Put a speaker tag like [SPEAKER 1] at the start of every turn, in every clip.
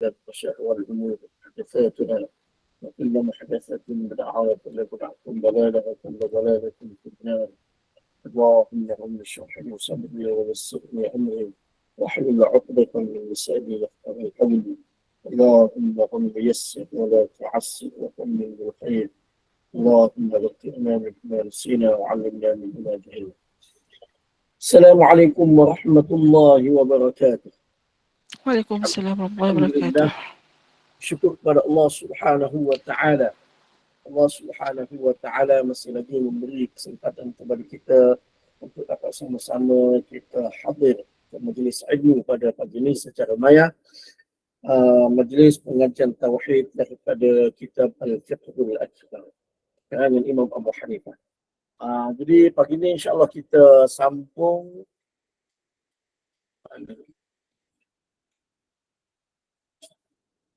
[SPEAKER 1] وشر الأمور محدثاتها وكل محدثة بدعة وكل بدعة ضلالة وكل ضلالة في النار. اللهم رب اشرح لي صدري ويسر لي أمري واحلل عقدة من لساني يفقهوا قولي. اللهم رب يسر ولا تعسر وكمل بالخير. اللهم ذكرنا مما نسينا وعلمنا مما جهلنا. السلام عليكم ورحمة الله وبركاته.
[SPEAKER 2] Waalaikumsalam warahmatullahi wabarakatuh.
[SPEAKER 1] Alhamdulillah, syukur kepada Allah Subhanahu wa taala. Allah Subhanahu wa taala masih lagi memberi kesempatan kepada kita untuk dapat sama-sama kita hadir ke majlis ilmu pada pagi ini secara maya. Majlis pengajian tauhid daripada kitab Al-Fiqhul Akbar karangan Imam Abu Hanifah. Jadi pagi ini insya-Allah kita sambung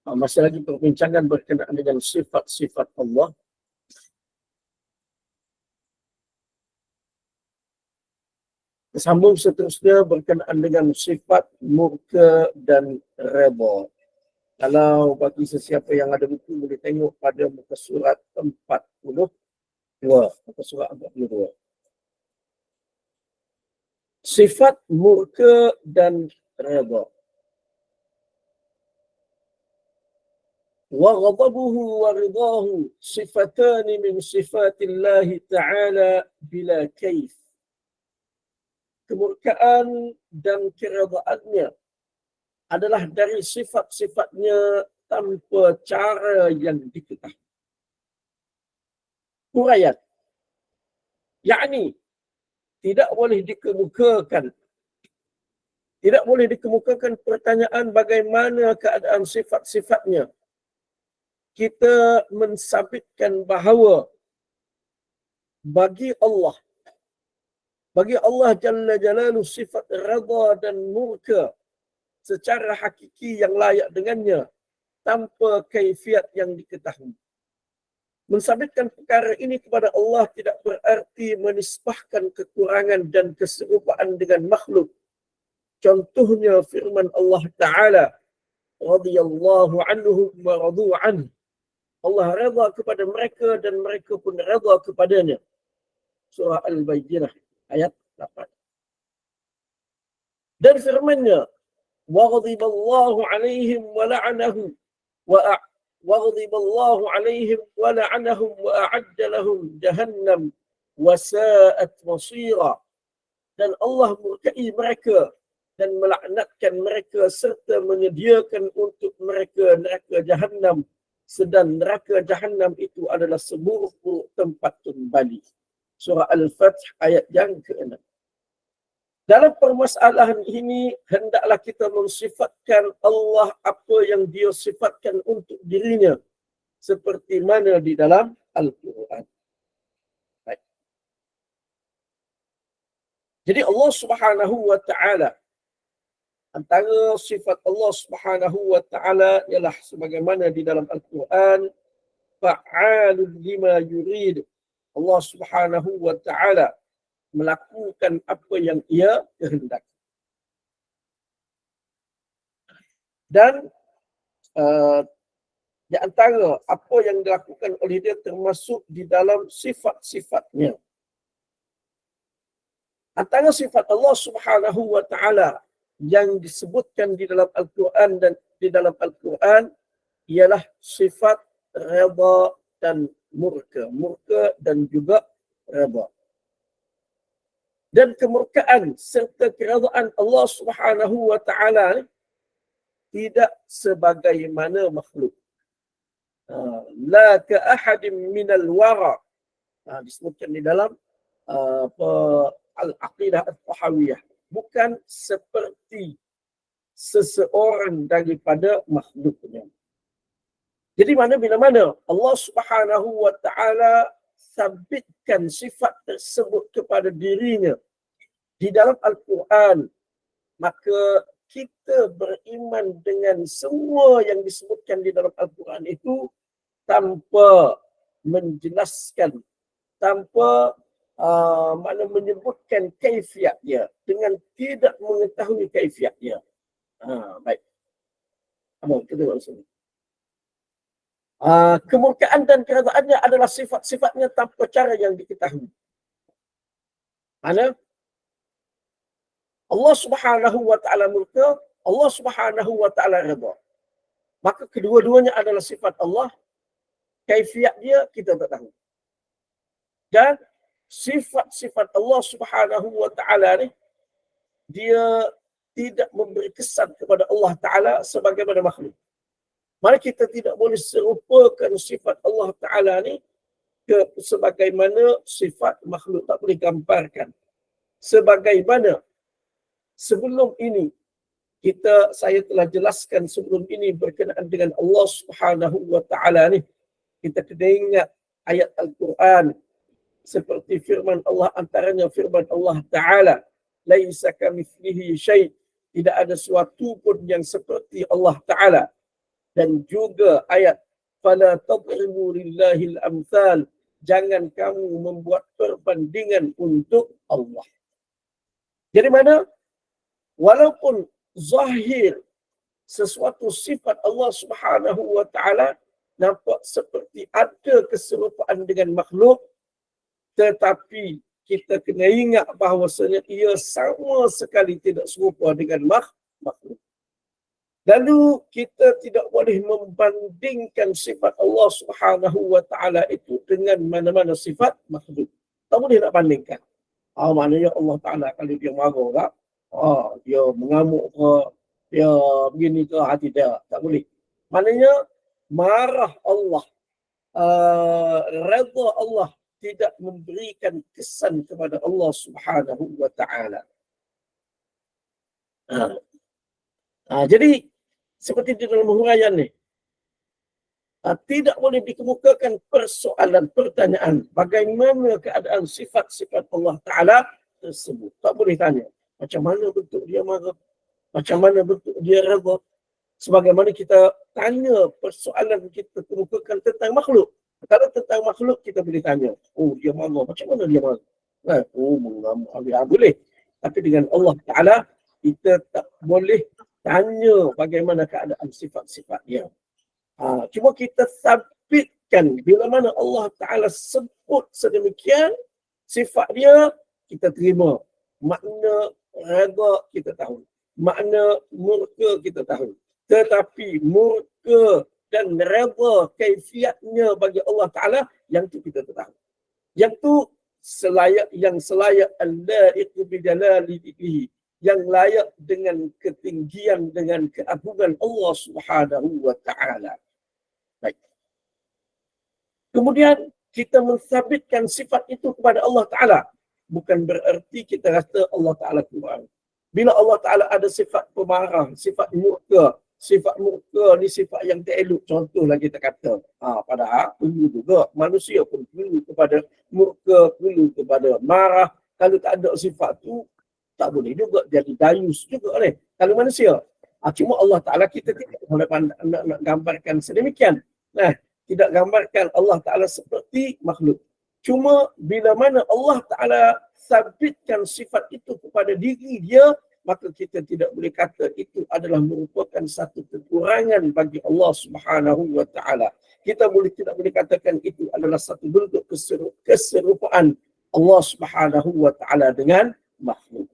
[SPEAKER 1] masih lagi perbincangan berkenaan dengan sifat-sifat Allah. Sambung seterusnya berkenaan dengan sifat murka dan redha. Kalau bagi sesiapa yang ada buku boleh tengok pada muka surat 42. Muka surat 42. Sifat murka dan redha. وغضبه ورضاه صفتان من صفات الله تعالى بلا كيف. Kemurkaan dan keredaannya adalah dari sifat-sifatnya tanpa cara yang diketahui. Huraian, yakni tidak boleh dikemukakan pertanyaan bagaimana keadaan sifat-sifatnya. Kita mensabitkan bahawa bagi Allah Jalla Jalaluhu sifat redha dan murka secara hakiki yang layak dengannya tanpa kaifiat yang diketahui. Mensabitkan perkara ini kepada Allah tidak berarti menisbahkan kekurangan dan keserupaan dengan makhluk. Contohnya firman Allah Ta'ala, radhiyallahu anhum wa radu anhu. Allah redha kepada mereka dan mereka pun redha kepadanya. Surah Al-Bayyinah ayat 8. Dan firman-Nya, waghdiballahu alaihim wa la'anahum wa a'adda lahum jahannam wa sa'at masira. Dan Allah murkai mereka dan melaknatkan mereka serta menyediakan untuk mereka neraka jahannam, sedang neraka jahannam itu adalah seburuk-buruk tempat kembali. Surah Al-Fath ayat yang ke-6. Dalam permasalahan ini hendaklah kita mensifatkan Allah apa yang Dia sifatkan untuk dirinya seperti mana di dalam Al-Quran. Baik. Jadi Allah Subhanahu wa taala, antara sifat Allah Subhanahu wa taala ialah sebagaimana di dalam Al-Quran, fa'alun lima yurid. Allah Subhanahu wa taala melakukan apa yang Ia kehendaki. Dan di antara apa yang dilakukan oleh Dia termasuk di dalam sifat-sifatnya. Antara sifat Allah Subhanahu wa taala yang disebutkan di dalam Al-Quran dan di dalam Al-Quran ialah sifat redha dan murka dan juga redha. Dan kemurkaan serta keredaan Allah Subhanahu wa taala tidak sebagaimana makhluk. La ka ahadin minal wara. Disebutkan di dalam Al-Aqidah At-Tahawiyah. Bukan seperti seseorang daripada makhluknya. Jadi bila-mana Allah Subhanahu wa taala sabitkan sifat tersebut kepada dirinya di dalam Al-Quran, maka kita beriman dengan semua yang disebutkan di dalam Al-Quran itu tanpa menjelaskan, tanpa menyebutkan kaifiatnya, dengan tidak mengetahui kaifiatnya. Baik. Kita tengok sini. Kemurkaan dan keredaannya adalah sifat-sifatnya tanpa cara yang diketahui. Mana? Allah Subhanahu wa taala murka, Allah Subhanahu wa taala redha. Maka kedua-duanya adalah sifat Allah. Kaifiat dia kita tak tahu. Dan sifat-sifat Allah Subhanahu wa taala ni dia tidak memberi kesan kepada Allah taala sebagaimana makhluk. Maka kita tidak boleh serupakan sifat Allah taala ni sebagaimana sifat makhluk, tak boleh gambarkan. Sebagaimana sebelum ini saya telah jelaskan sebelum ini berkenaan dengan Allah Subhanahu wa taala ni, kita kena ingat ayat Al-Quran seperti firman Allah, antaranya firman Allah taala, laisa kamitslihi syai', tidak ada sesuatu pun yang seperti Allah taala. Dan juga ayat fala tadribu lillahil amthal, jangan kamu membuat perbandingan untuk Allah. Jadi mana? Walaupun zahir sesuatu sifat Allah Subhanahu wa taala nampak seperti ada keserupaan dengan makhluk, tetapi kita kena ingat bahawasanya ia sama sekali tidak serupa dengan makhluk. Lalu kita tidak boleh membandingkan sifat Allah Subhanahu wa taala itu dengan mana-mana sifat makhluk. Tak boleh nak bandingkan. Maknanya Allah Taala kalau dia marah tak? Dia mengamuk ke, dia begini ke, tidak. Tak boleh. Maknanya marah Allah, redha Allah tidak memberikan kesan kepada Allah Subhanahu wa taala. Jadi seperti di dalam huraian ni, tidak boleh dikemukakan persoalan, pertanyaan bagaimana keadaan sifat-sifat Allah Ta'ala tersebut. Tak boleh tanya macam mana bentuk dia marah, macam mana bentuk dia redha. Sebagaimana kita tanya persoalan kita kemukakan tentang makhluk. Kalau tentang makhluk kita boleh tanya, dia marah, macam mana dia marah? Mengamuk, boleh. Tapi dengan Allah Ta'ala kita tak boleh tanya bagaimana keadaan sifat-sifat dia. Cuma kita sabitkan bila mana Allah Ta'ala sebut sedemikian sifat dia, kita terima. Makna redha kita tahu, makna murka kita tahu. Tetapi murka dan redha kaifiatnya bagi Allah Ta'ala, yang tu kita tak tahu. Yang tu yang selayak al-la'iqu bijalalihi, yang layak dengan ketinggian, dengan keagungan Allah Subhanahu wa taala. Baik. Kemudian kita mensabitkan sifat itu kepada Allah Taala. Bukan bererti kita rasa Allah Taala kurang. Bila Allah Taala ada sifat pemarah, sifat murka, sifat murka ni sifat yang tak elok, contohlah kita kata. Padahal perlu juga manusia pun perlu kepada murka, perlu kepada marah. Kalau tak ada sifat tu, tak boleh juga jadi dayus juga oleh kalau manusia. Cuma Allah Ta'ala kita tidak boleh nak gambarkan sedemikian. Tidak gambarkan Allah Ta'ala seperti makhluk. Cuma bila mana Allah Ta'ala sabitkan sifat itu kepada diri dia, maka kita tidak boleh kata itu adalah merupakan satu kekurangan bagi Allah Subhanahu wa Ta'ala. Kita tidak boleh katakan itu adalah satu bentuk keserupaan Allah Subhanahu wa Ta'ala dengan makhluk.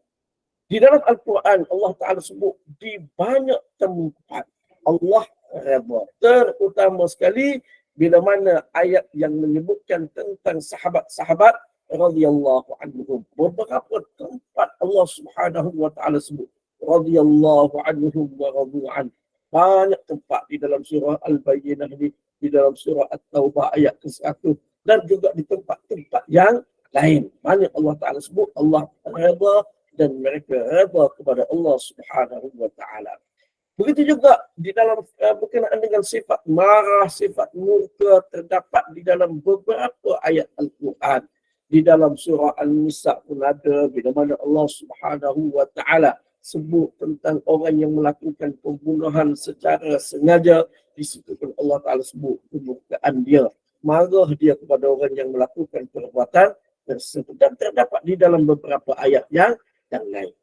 [SPEAKER 1] Di dalam Al-Quran, Allah Ta'ala sebut di banyak tempat Allah redha. Terutama sekali bila mana ayat yang menyebutkan tentang sahabat-sahabat radhiyallahu anhum. Beberapa tempat Allah Subhanahu wa Ta'ala sebut radhiyallahu anhum wa radu an. Banyak tempat di dalam surah Al-Bayyinah ni, di dalam surah At-Taubah ayat ke-1 dan juga di tempat-tempat yang lain. Banyak Allah Ta'ala sebut Allah redha dan mereka redha kepada Allah Subhanahu wa Ta'ala. Begitu juga di dalam berkenaan dengan sifat marah, sifat murka terdapat di dalam beberapa ayat Al-Quran. Di dalam surah An-Nisa pun ada, bila mana Allah Subhanahu wa Ta'ala sebut tentang orang yang melakukan pembunuhan secara sengaja. Di situ pun Allah Ta'ala sebut kemurkaan dia, marah dia kepada orang yang melakukan perbuatan tersebut. Dan terdapat di dalam beberapa ayat yang lain.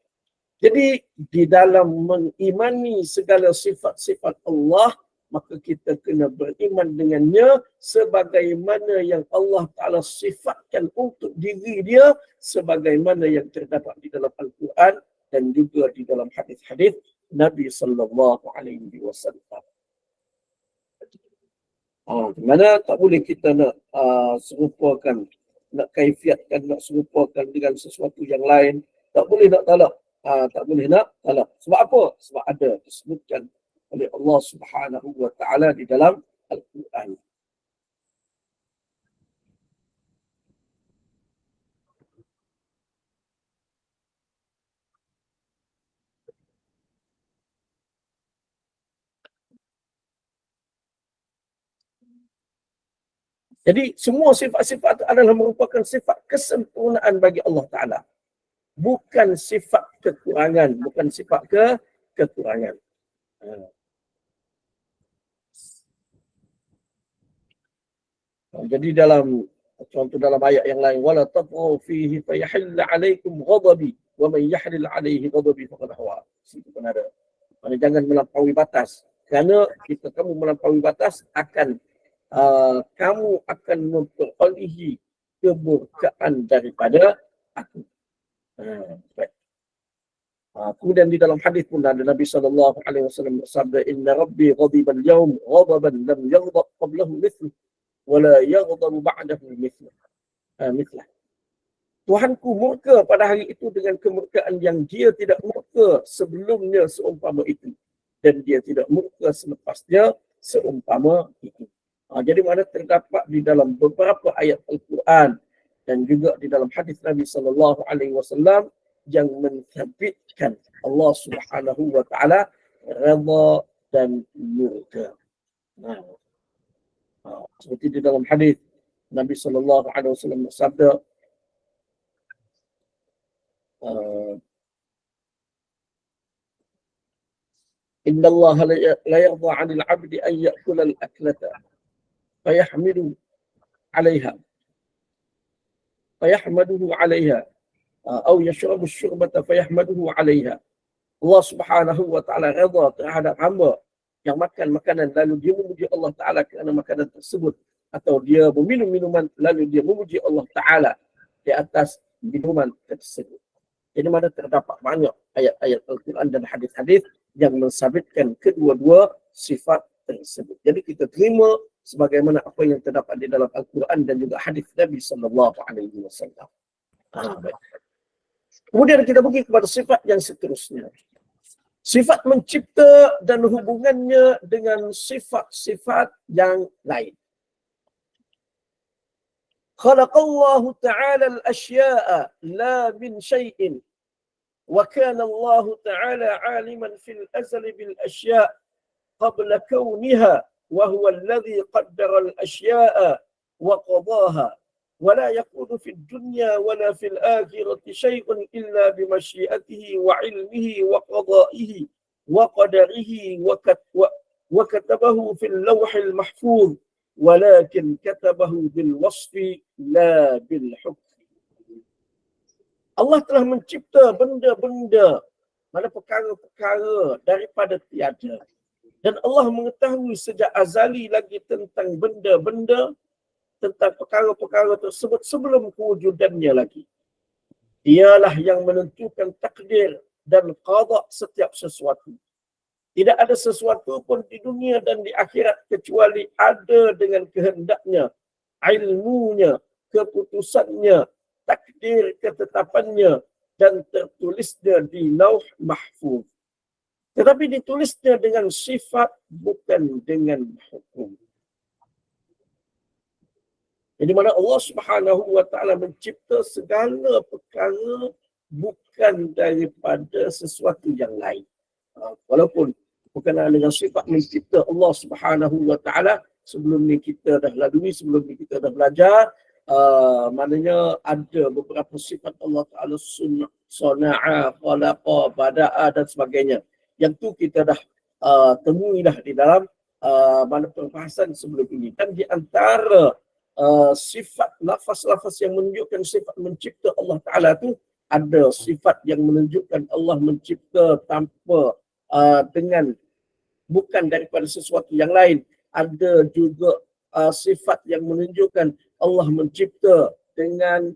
[SPEAKER 1] Jadi di dalam mengimani segala sifat-sifat Allah, maka kita kena beriman dengannya sebagaimana yang Allah Ta'ala sifatkan untuk diri dia, sebagaimana yang terdapat di dalam Al-Quran dan juga di dalam hadis-hadis Nabi Sallallahu Alaihi Wasallam. Mana tak boleh kita nak serupakan, nak kaifiatkan, nak serupakan dengan sesuatu yang lain. Tak boleh nak talak. Tak boleh nak talak. Sebab apa? Sebab ada disebutkan oleh Allah Subhanahu wa Ta'ala di dalam Al-Quran. Jadi semua sifat-sifat adalah merupakan sifat kesempurnaan bagi Allah Ta'ala. Bukan sifat kekurangan. Bukan sifat kekurangan. Jadi dalam contoh dalam ayat yang lain, wala tadghaw fihi fayahilla 'alaikum ghadabi wa man yahlil 'alaihi ghadabi faqad hawa. Situ pun ada. Maksudnya jangan melampaui batas. Kerana jika kamu melampaui batas akan kamu akan memperolehi kemurkaan daripada aku. Baik. Kemudian di dalam hadis pun ada Nabi SAW bersabda, Inna Rabbi ghadiban yawm ghadaban lam yaghdab qablahu mithluh wala yaghdabu ba'dahu mithlah. Tuhanku murka pada hari itu dengan kemurkaan yang dia tidak murka sebelumnya seumpama itu, dan dia tidak murka selepasnya seumpama itu. Jadi mana terdapat di dalam beberapa ayat Al-Quran dan juga di dalam hadis Nabi SAW yang menthabitkan Allah Subhanahu wa Ta'ala redha dan murka. Seperti di dalam hadis Nabi SAW bersabda, Inna Allah la yarda 'anil 'abdi an ya'kula al-aklata fayahmidu 'alayha fayahmaduhu 'alayha atau yashrabu asy-syurbata fayahmaduhu 'alayha. Allah Subhanahu wa Ta'ala redha terhadap hamba yang makan makanan lalu dia memuji Allah Ta'ala kerana makanan tersebut, atau dia meminum minuman lalu dia memuji Allah Ta'ala di atas minuman tersebut. Jadi mana terdapat banyak ayat-ayat Al-Quran dan hadis-hadis yang mensabitkan kedua-dua sifat tersebut. Jadi kita terima sebagaimana apa yang terdapat di dalam Al-Quran dan juga hadis Nabi Sallallahu Alaihi Wasallam. Kemudian kita pergi kepada sifat yang seterusnya. Sifat mencipta dan hubungannya dengan sifat-sifat yang lain. Khalaqallahu ta'ala al-ashya'a la min syai'in. Wa kana Allah ta'ala 'aliman fil azali bil ashya' qabla kauniha wa huwa alladhi qaddara al-ashya'a wa qadaha. ولا يكون في الدنيا ولا في الآخرة شيء إلا بمشيئته وعلمه وقضائه وقدره وكتبه في اللوح المحفوظ ولكن كتبه بالوصف لا بالحكم. Allah telah mencipta benda-benda, mana perkara-perkara daripada tiada. Dan Allah mengetahui sejak azali lagi tentang benda-benda, tentang perkara-perkara tersebut sebelum kewujudannya lagi. Dialah yang menentukan takdir dan qada setiap sesuatu. Tidak ada sesuatu pun di dunia dan di akhirat kecuali ada dengan kehendaknya, ilmunya, keputusannya, takdir ketetapannya, dan tertulisnya di lauh mahfuz. Tetapi ditulisnya dengan sifat, bukan dengan hukum. Jadi mana Allah Subhanahu wa Ta'ala mencipta segala perkara bukan daripada sesuatu yang lain. Walaupun berkenaan dengan sifat mencipta Allah Subhanahu wa Ta'ala, sebelum ni kita dah lalui, sebelum ni kita dah belajar, maknanya ada beberapa sifat Allah Ta'ala, sana'a, khalaqa, bada'a dan sebagainya. Yang tu kita dah temui dah di dalam mana perbahasan sebelum ini. Dan di antara sifat lafaz-lafaz yang menunjukkan sifat mencipta Allah Ta'ala tu ada sifat yang menunjukkan Allah mencipta tanpa dengan bukan daripada sesuatu yang lain. Ada juga sifat yang menunjukkan Allah mencipta dengan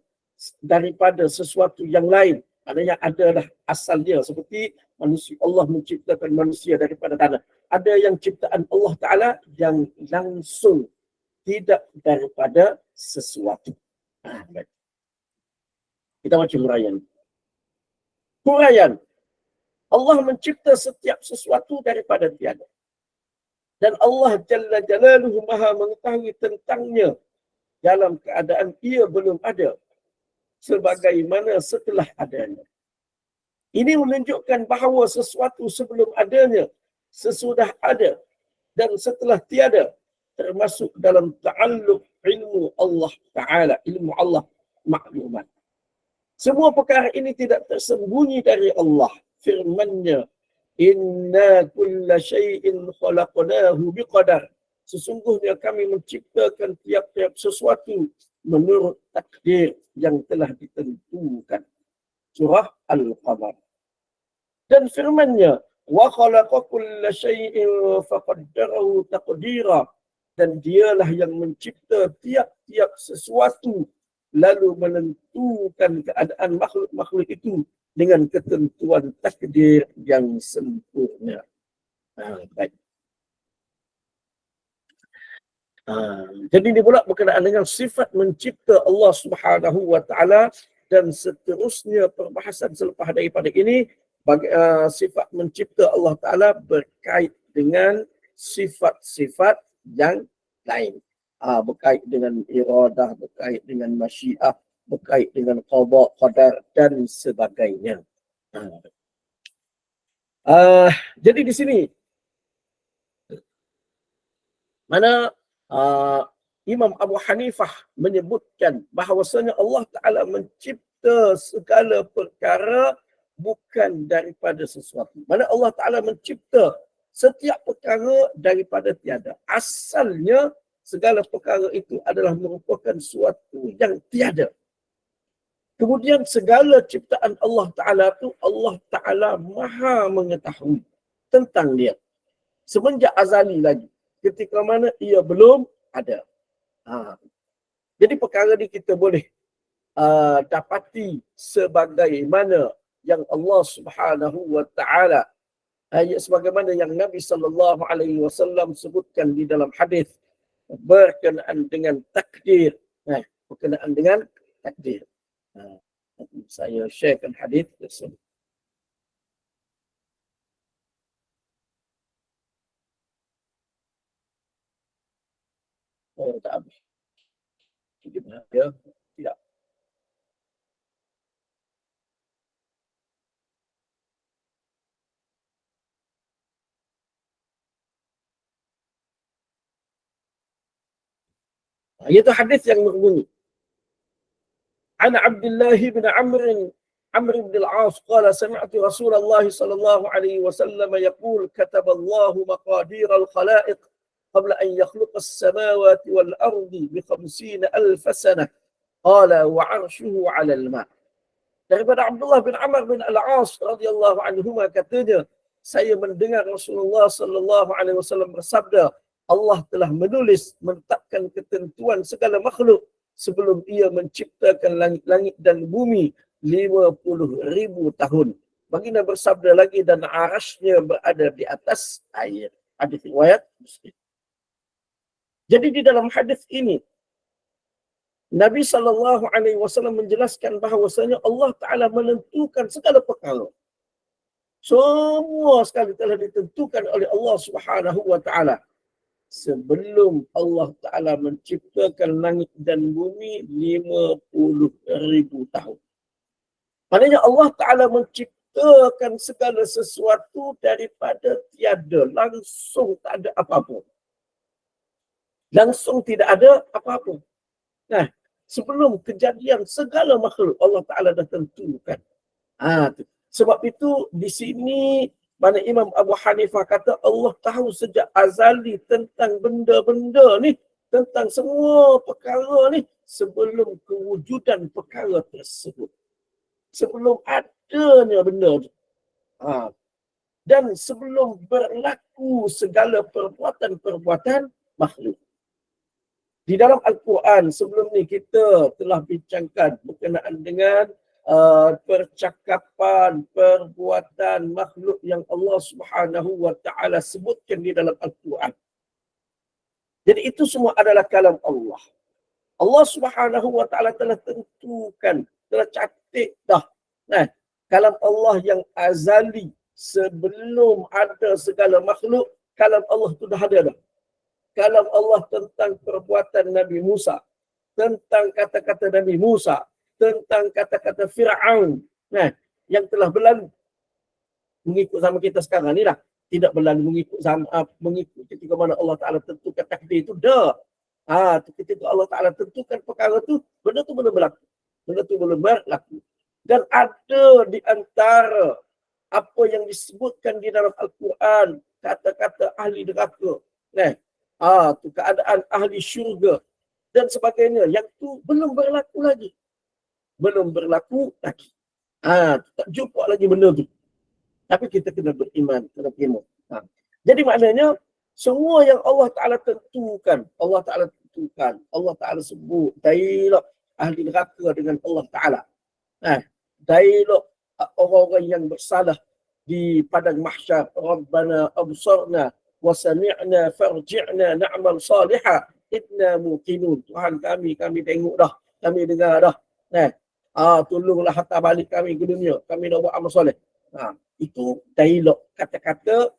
[SPEAKER 1] daripada sesuatu yang lain. Maknanya adalah asalnya seperti manusia, Allah menciptakan manusia daripada tanah. Ada yang ciptaan Allah Ta'ala yang langsung tidak daripada sesuatu. Baik. Kita baca huraian. Huraian. Allah mencipta setiap sesuatu daripada tiada. Dan Allah Jalla Jalaluhu Maha mengetahui tentangnya dalam keadaan ia belum ada sebagaimana setelah adanya. Ini menunjukkan bahawa sesuatu sebelum adanya, sesudah ada dan setelah tiada termasuk dalam ta'alluq ilmu Allah Ta'ala, ilmu Allah maklumat. Semua perkara ini tidak tersembunyi dari Allah. Firman-Nya, inna kulla syai'in khalaqnahu biqadar. Sesungguhnya kami menciptakan tiap-tiap sesuatu menurut takdir yang telah ditentukan. Surah Al-Qamar. Dan firman-Nya, wa khalaqa kulla syai'in faqaddarahu taqdira. Dan dialah yang mencipta tiap-tiap sesuatu lalu menentukan keadaan makhluk-makhluk itu dengan ketentuan takdir yang sempurna. Baik. Jadi ini pula berkenaan dengan sifat mencipta Allah Subhanahu wa Ta'ala, dan seterusnya perbahasan selepas daripada ini sifat mencipta Allah Ta'ala berkait dengan sifat-sifat yang lain. Berkait dengan iradah, berkait dengan masyiah, berkait dengan qada, qadar dan sebagainya. Jadi di sini mana Imam Abu Hanifah menyebutkan bahawasanya Allah Ta'ala mencipta segala perkara bukan daripada sesuatu. Mana Allah Ta'ala mencipta setiap perkara daripada tiada. Asalnya segala perkara itu adalah merupakan suatu yang tiada. Kemudian segala ciptaan Allah Ta'ala itu Allah Ta'ala maha mengetahui tentang dia. Semenjak azali lagi. Ketika mana ia belum ada. Jadi perkara ini kita boleh dapati sebagaimana yang Allah Subhanahu wa Ta'ala, sebagaimana yang Nabi sallallahu alaihi wasallam sebutkan di dalam hadis berkenaan dengan takdir. Berkenaan dengan takdir. Saya sharekan hadis tersebut. Tak habis. Jadi ya, tidak. Iaitu hadis yang berbunyi. An Abdullah bin Amr bin al-As qala sami'tu Rasulullah sallallahu alaihi wasallam yaqul kataballahu maqadir al-khalaiq qabla an yakhluqa as-samawati wal ardi bi 50,000 sanah. Qala wa 'arshuhu 'ala al-ma'. Daripada Abdullah bin Amr bin al-As radhiyallahu anhuma katanya, saya mendengar Rasulullah sallallahu alaihi wasallam bersabda, Allah telah menulis, menetapkan ketentuan segala makhluk sebelum ia menciptakan langit-langit dan bumi 50,000 tahun. Baginda bersabda lagi, dan arasnya berada di atas air. Hadis riwayat Muslim. Jadi di dalam hadis ini Nabi SAW menjelaskan bahawasanya Allah Ta'ala menentukan segala perkara. Semua sekali telah ditentukan oleh Allah Subhanahu wa Ta'ala sebelum Allah Ta'ala menciptakan langit dan bumi 50,000 tahun. Maknanya Allah Ta'ala menciptakan segala sesuatu daripada tiada. Langsung tak ada apa-apa. Langsung tidak ada apa-apa. Nah, sebelum kejadian segala makhluk Allah Ta'ala dah tentukan. Sebab itu di sini mana Imam Abu Hanifah kata Allah tahu sejak azali tentang benda-benda ni, tentang semua perkara ni sebelum kewujudan perkara tersebut. sebelum adanya benda tu. Dan sebelum berlaku segala perbuatan-perbuatan makhluk. Di dalam Al-Quran sebelum ni kita telah bincangkan berkenaan dengan percakapan, perbuatan makhluk yang Allah Subhanahu wa taala sebutkan di dalam Al-Quran. Jadi itu semua adalah kalam Allah. Allah Subhanahu wa taala telah tentukan, telah catat dah. Kalam Allah yang azali sebelum ada segala makhluk, kalam Allah tu dah ada dah. Kalam Allah tentang perbuatan Nabi Musa, tentang kata-kata Nabi Musa, tentang kata-kata Fir'aun, yang telah berlalu mengikut zaman kita sekarang ni lah. Tidak berlalu mengikut ketika mana Allah Ta'ala tentukan takdir itu dah. Ketika Allah Ta'ala tentukan perkara tu, benda tu belum berlaku. Benda tu belum berlaku. Dan ada di antara apa yang disebutkan di dalam Al-Quran, kata-kata ahli neraka, tu keadaan ahli syurga dan sebagainya, yang tu belum berlaku lagi. Belum berlaku lagi. Tak jumpa lagi benda tu. Tapi kita kena beriman, kena terima. Jadi maknanya, semua yang Allah Ta'ala tentukan, Allah Ta'ala sebut, dialog ahli neraka dengan Allah Ta'ala. Dialog orang-orang yang bersalah di padang mahsyar. Rabbana absarna wa sami'na farji'na na'mal salihah inna muqinun. Tuhan kami tengok dah, kami dengar dah. Tolonglah hantar balik kami ke dunia, kami nak buat amal soleh. Itu dialog, kata-kata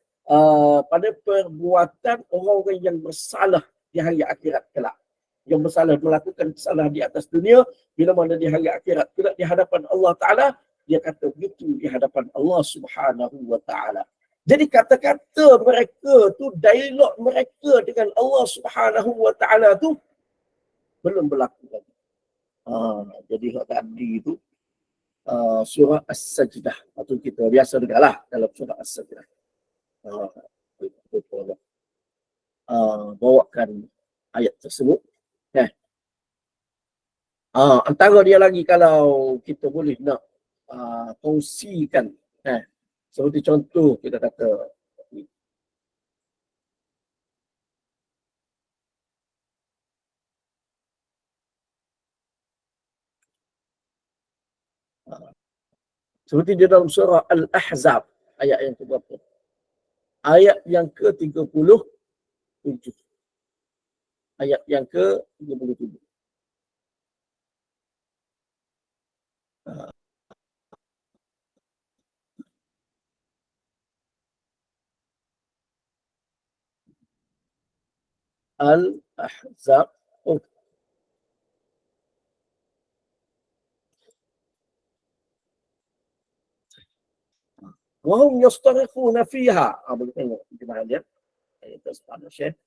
[SPEAKER 1] pada perbuatan orang-orang yang bersalah di hari akhirat kelak. Yang bersalah, melakukan kesalahan di atas dunia, bila mana di hari akhirat kelak di hadapan Allah Ta'ala, dia kata begitu di hadapan Allah Subhanahu wa Ta'ala. Jadi kata-kata mereka tu, dialog mereka dengan Allah Subhanahu wa Ta'ala tu belum berlaku lagi. Jadi tadi tu surah As-Sajdah, atau kita biasa dengarlah dalam surah As-Sajdah. Bawakan ayat tersebut. Antara dia lagi kalau kita boleh nak kongsikan, seperti contoh kita kata seperti di dalam surah Al-Ahzab, ayat yang ke-berapa? Ayat yang ke-37. Ayat yang ke-37. Al-Ahzab. Wahum yastarikhuna fiha. Boleh tengok di mana dia. Ayat tersebut Syekh.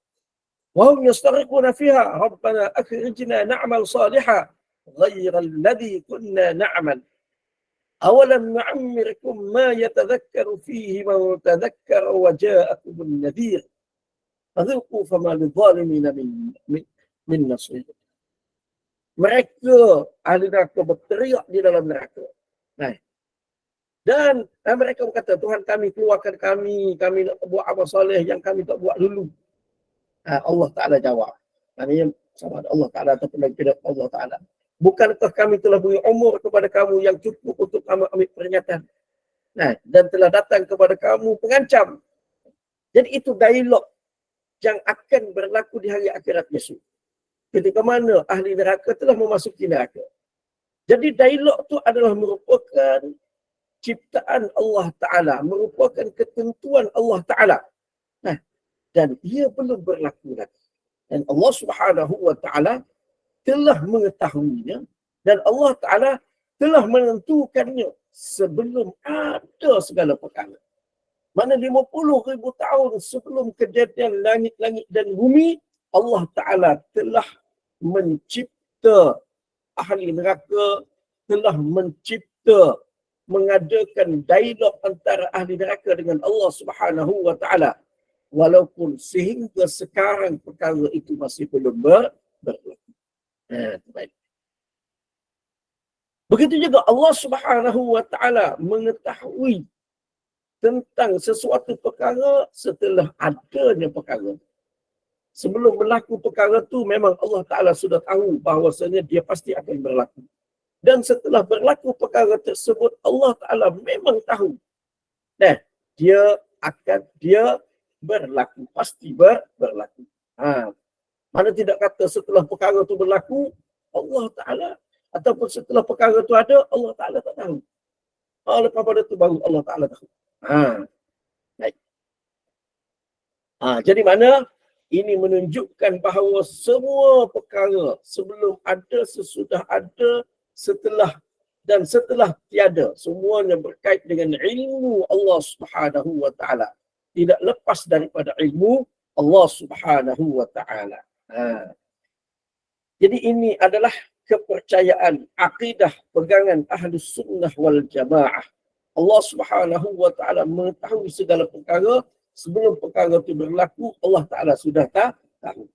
[SPEAKER 1] Wahum yastarikhuna fiha. Rabbana akhrijna na'mal salihah ghayra alladhi kunna na'mal. Awalam nu'ammirkum ma yatadhakkaru fihi man tadhakkara wa ja'akum an-nadhir. Fadhuqu fama lidh-dhalimina min nasir. Mereka ahli neraka berteriak di dalam neraka. Dan mereka berkata, Tuhan kami, keluarkan kami nak buat amal soleh yang kami tak buat dulu. Allah Ta'ala jawab. Maksudnya sama ada Allah Ta'ala ataupun tidak Allah Ta'ala. Bukankah kami telah beri umur kepada kamu yang cukup untuk kamu ambil peringatan? Dan telah datang kepada kamu pengancam. Jadi itu dialog yang akan berlaku di hari akhirat besok. Ketika mana ahli neraka telah memasuki neraka. Jadi dialog itu adalah merupakan ciptaan Allah Ta'ala, merupakan ketentuan Allah Ta'ala. Dan ia belum berlaku lagi. Dan Allah Subhanahu wa Ta'ala telah mengetahuinya dan Allah Ta'ala telah menentukannya sebelum ada segala perkara. Mana 50,000 tahun sebelum kejadian langit-langit dan bumi, Allah Ta'ala telah mencipta ahli neraka, telah mencipta, mengadakan dialog antara ahli neraka dengan Allah Subhanahu wa Ta'ala. Walaupun sehingga sekarang perkara itu masih belum berlaku. Baik. Begitu juga Allah Subhanahu wa taala mengetahui tentang sesuatu perkara setelah adanya perkara. Sebelum berlaku perkara tu memang Allah Taala sudah tahu bahawasanya dia pasti akan berlaku. Dan setelah berlaku perkara tersebut Allah Taala memang tahu. Nah, dia berlaku, pasti berlaku. Mana tidak kata setelah perkara tu berlaku Allah Taala ataupun setelah perkara tu ada Allah Taala tak tahu. Lepas pada tu baru Allah Taala tahu. Baik. Jadi mana ini menunjukkan bahawa semua perkara sebelum ada, sesudah ada, setelah dan setelah tiada, semuanya berkait dengan ilmu Allah Subhanahu wa taala. Tidak lepas daripada ilmu Allah Subhanahu wa taala. Jadi ini adalah kepercayaan, akidah, pegangan Ahlus Sunnah wal Jamaah. Allah Subhanahu wa taala mengetahui segala perkara sebelum perkara itu berlaku, Allah Taala sudah tahu.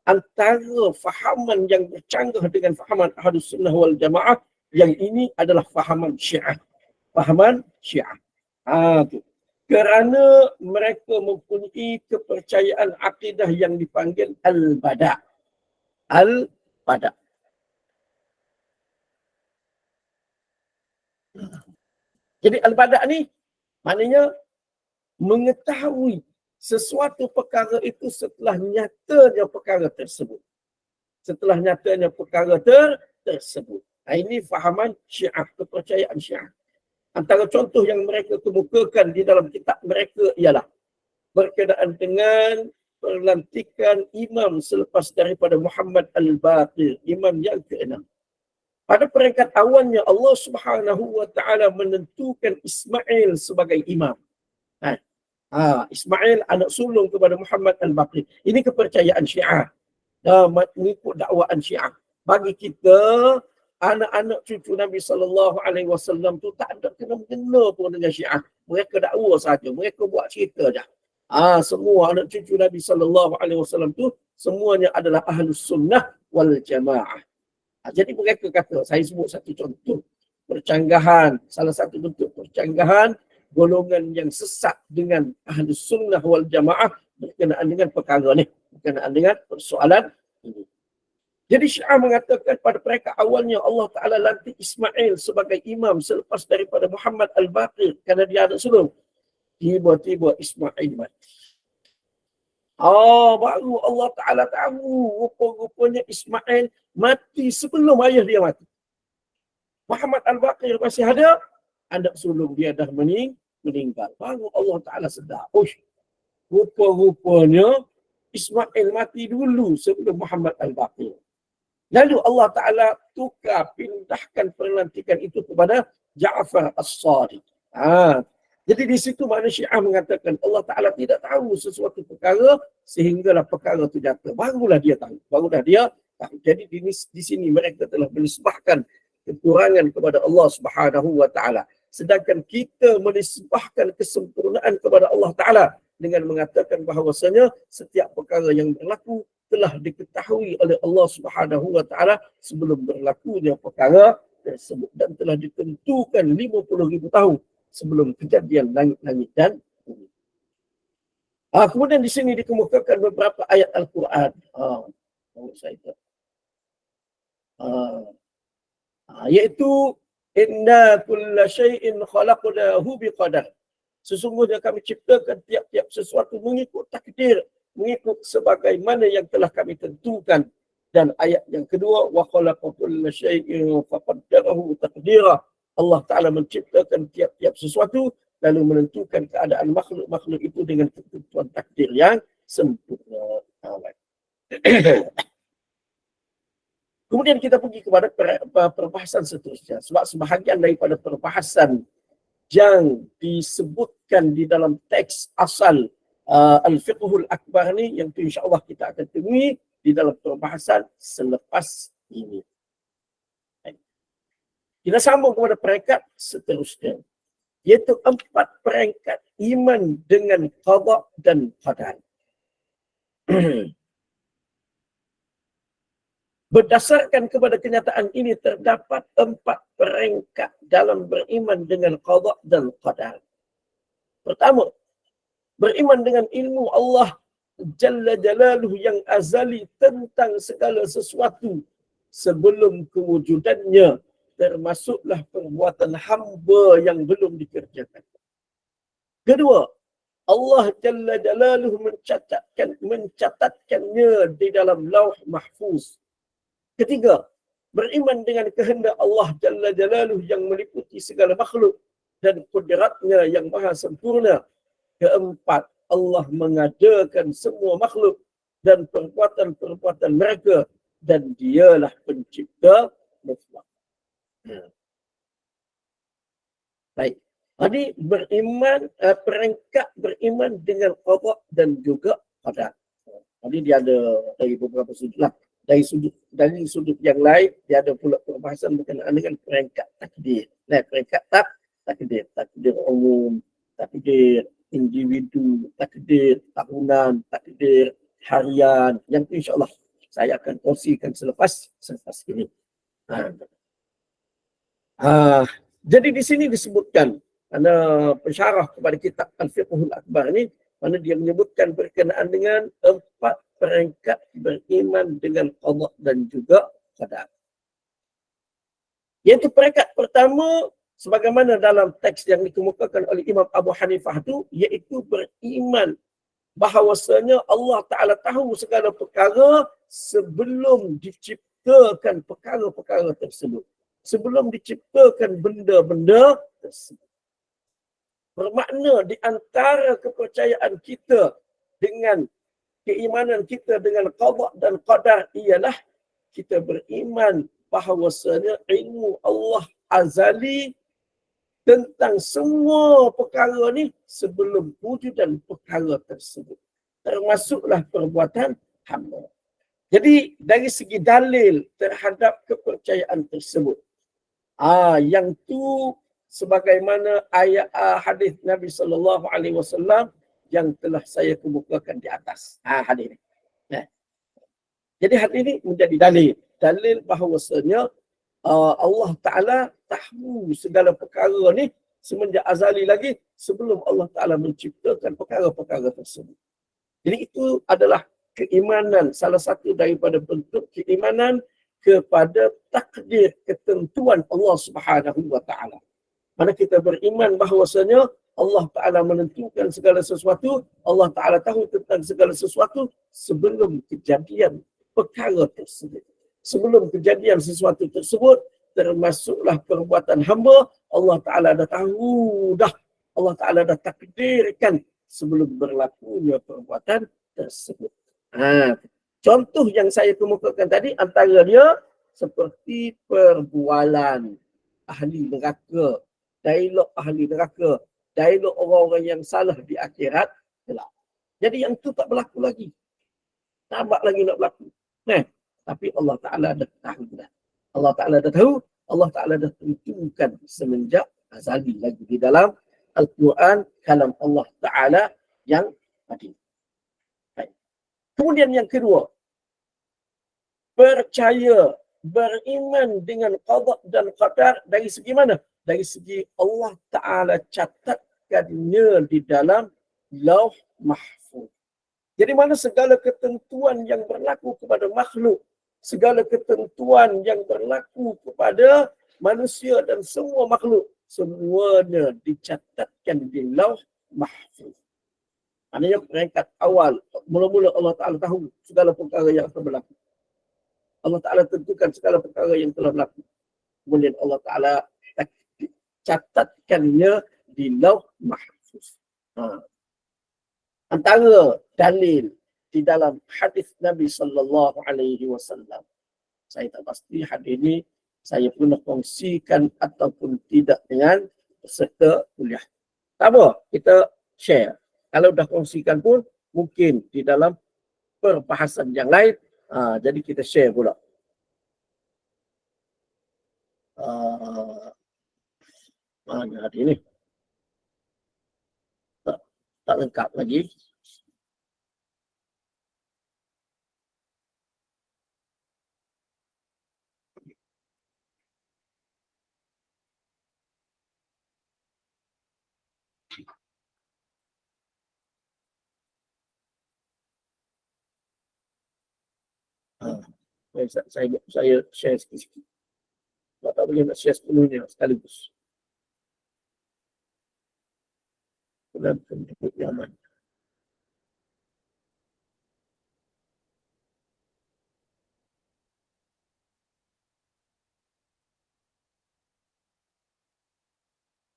[SPEAKER 1] Antara fahaman yang bercanggah dengan fahaman Ahlus Sunnah wal Jamaah yang ini adalah fahaman Syiah. Fahaman Syiah. Kerana mereka mempunyai kepercayaan akidah yang dipanggil Al-Bada'. Al-Bada'. Jadi Al-Bada' ni maknanya mengetahui sesuatu perkara itu setelah nyatanya perkara tersebut. Setelah nyatanya perkara tersebut. Ini fahaman Syiah, kepercayaan Syiah. Antara contoh yang mereka kemukakan di dalam kitab mereka ialah berkenaan dengan pelantikan imam selepas daripada Muhammad Al-Baqir, imam yang ke-6. Pada peringkat awalnya Allah Subhanahu wa taala menentukan Ismail sebagai imam. Ismail anak sulung kepada Muhammad Al-Baqir. Ini kepercayaan Syiah. Mengikut dakwaan Syiah. Bagi kita, anak-anak cucu Nabi SAW tu tak ada kena-mengena pun dengan Syiah. Mereka dakwa saja. Mereka buat cerita je. Semua anak cucu Nabi SAW tu semuanya adalah Ahlus Sunnah wal Jamaah. Jadi mereka kata, saya sebut satu contoh. Percanggahan, salah satu bentuk percanggahan golongan yang sesat dengan Ahlus Sunnah wal Jamaah berkenaan dengan perkara ni, berkenaan dengan persoalan ini. Jadi Syiah mengatakan pada mereka awalnya Allah Ta'ala lantik Ismail sebagai imam selepas daripada Muhammad Al-Baqir kerana dia anak sulung. Tiba-tiba Ismail mati. Baru Allah Ta'ala tahu rupa-rupanya Ismail mati sebelum ayah dia mati. Muhammad Al-Baqir masih ada, anak sulung dia dah meninggal. Baru Allah Ta'ala sedar. Rupa-rupanya Ismail mati dulu sebelum Muhammad Al-Baqir. Lalu Allah Ta'ala pindahkan pelantikan itu kepada Ja'far As-Sadiq. Jadi di situ makna Syiah mengatakan Allah Ta'ala tidak tahu sesuatu perkara sehinggalah perkara itu jatuh. Barulah dia tahu. Jadi di sini mereka telah menisbahkan kekurangan kepada Allah Subhanahu wa Ta'ala. Sedangkan kita menisbahkan kesempurnaan kepada Allah Ta'ala dengan mengatakan bahawasanya setiap perkara yang berlaku telah diketahui oleh Allah Subhanahu wa Ta'ala sebelum berlakunya perkara tersebut dan telah ditentukan 50,000 tahun sebelum kejadian langit-langit dan bumi. Kemudian di sini dikemukakan beberapa ayat Al-Quran. Iaitu inna kulla syai'in khalaqnahu biqadar. Sesungguhnya kami ciptakan tiap-tiap sesuatu mengikut takdir, mengikut sebagaimana yang telah kami tentukan. Dan ayat yang kedua, wa khalaqa kulla syai'in faqaddarahu taqdira. Allah Ta'ala menciptakan tiap-tiap sesuatu lalu menentukan keadaan makhluk-makhluk itu dengan ketentuan takdir yang sempurna. Kemudian kita pergi kepada perbahasan seterusnya. Sebab sebahagian daripada perbahasan yang disebutkan di dalam teks asal Al-Fiqhul Akbar ni yang tu insya-Allah kita akan temui di dalam perbahasan selepas ini. Kita sambung kepada peringkat seterusnya. Iaitu 4 peringkat iman dengan qada dan qadar. Berdasarkan kepada kenyataan ini terdapat 4 peringkat dalam beriman dengan qada dan qadar. Pertama, beriman dengan ilmu Allah Jalla Jalaluhu yang azali tentang segala sesuatu sebelum kewujudannya, termasuklah perbuatan hamba yang belum dikerjakan. Kedua, Allah Jalla Jalaluhu mencatatkannya di dalam Lauh Mahfuz. Ketiga, beriman dengan kehendak Allah Jalla Jalaluhu yang meliputi segala makhluk dan kudratnya yang maha sempurna. Keempat, Allah mengadakan semua makhluk dan perbuatan-perbuatan mereka dan dialah pencipta mutlak. Baik. Jadi beriman, peringkat beriman dengan qada dan juga qadar. Jadi dia ada dari beberapa sudut lah. Dari sudut yang lain, dia ada pula perbahasan berkenaan dengan peringkat takdir. Peringkat takdir. Takdir umum, takdir individu, takdir tahunan, takdir harian. Yang itu insyaAllah saya akan kongsikan selepas ini. Jadi di sini disebutkan, ada pensyarah kepada kitab Al-Fiqhul Akbar ini, mana dia menyebutkan berkenaan dengan 4 peringkat beriman dengan qada dan juga qadar. Iaitu peringkat pertama, sebagaimana dalam teks yang dikemukakan oleh Imam Abu Hanifah itu, iaitu beriman bahawasanya Allah Ta'ala tahu segala perkara sebelum diciptakan perkara-perkara tersebut. Sebelum diciptakan benda-benda tersebut. Bermakna di antara kepercayaan kita dengan keimanan kita dengan qada dan qadar ialah kita beriman bahawasanya ilmu Allah azali tentang semua perkara ni sebelum wujudan perkara tersebut. Termasuklah perbuatan hamba. Jadi dari segi dalil terhadap kepercayaan tersebut, yang tu sebagaimana ayat hadis Nabi SAW yang telah saya kemukakan di atas. Hadis ini. Jadi hadis ini menjadi dalil bahawasanya Allah Ta'ala tahu segala perkara ni semenjak azali lagi sebelum Allah Ta'ala menciptakan perkara-perkara tersebut. Jadi itu adalah keimanan, salah satu daripada bentuk keimanan kepada takdir ketentuan Allah Subhanahu wa Ta'ala. Mana kita beriman bahawasanya Allah Ta'ala menentukan segala sesuatu, Allah Ta'ala tahu tentang segala sesuatu sebelum kejadian perkara tersebut. Sebelum kejadian sesuatu tersebut, termasuklah perbuatan hamba, Allah Ta'ala dah tahu dah. Allah Ta'ala dah takdirkan sebelum berlakunya perbuatan tersebut. Contoh yang saya kemukakan tadi antara dia seperti perbualan ahli neraka, dialog ahli neraka, dialog orang-orang yang salah di akhirat kelak. Jadi yang tu tak berlaku lagi. Nampak lagi nak berlaku. Tapi Allah Ta'ala dah tahu dah. Allah Ta'ala dah tahu, Allah Ta'ala dah tentukan semenjak azali lagi di dalam Al-Quran, kalam Allah Ta'ala yang tadi. Kemudian yang kedua, percaya, beriman dengan qada dan qadar dari segi mana? Dari segi Allah Ta'ala catatkannya di dalam Lauh Mahfuz. Jadi mana segala ketentuan yang berlaku kepada makhluk, segala ketentuan yang berlaku kepada manusia dan semua makhluk, semuanya dicatatkan di Lauh Mahfuz. Maknanya peringkat awal, mula-mula Allah Ta'ala tahu segala perkara yang akan berlaku. Allah Ta'ala tentukan segala perkara yang telah berlaku. Kemudian Allah Ta'ala catatkannya di Lauh Mahfuz. Antara dalil di dalam hadis Nabi SAW. Saya tak pasti hadis ini saya pernah kongsikan ataupun tidak dengan peserta kuliah. Tak apa, kita share. Kalau dah kongsikan pun, mungkin di dalam perbahasan yang lain, jadi kita share pula. Mana hadis ini? Tak lengkap lagi. Saya share sikit-sikit. Tak boleh nak share sepenuhnya sekaligus. Dalam penduduk Yaman.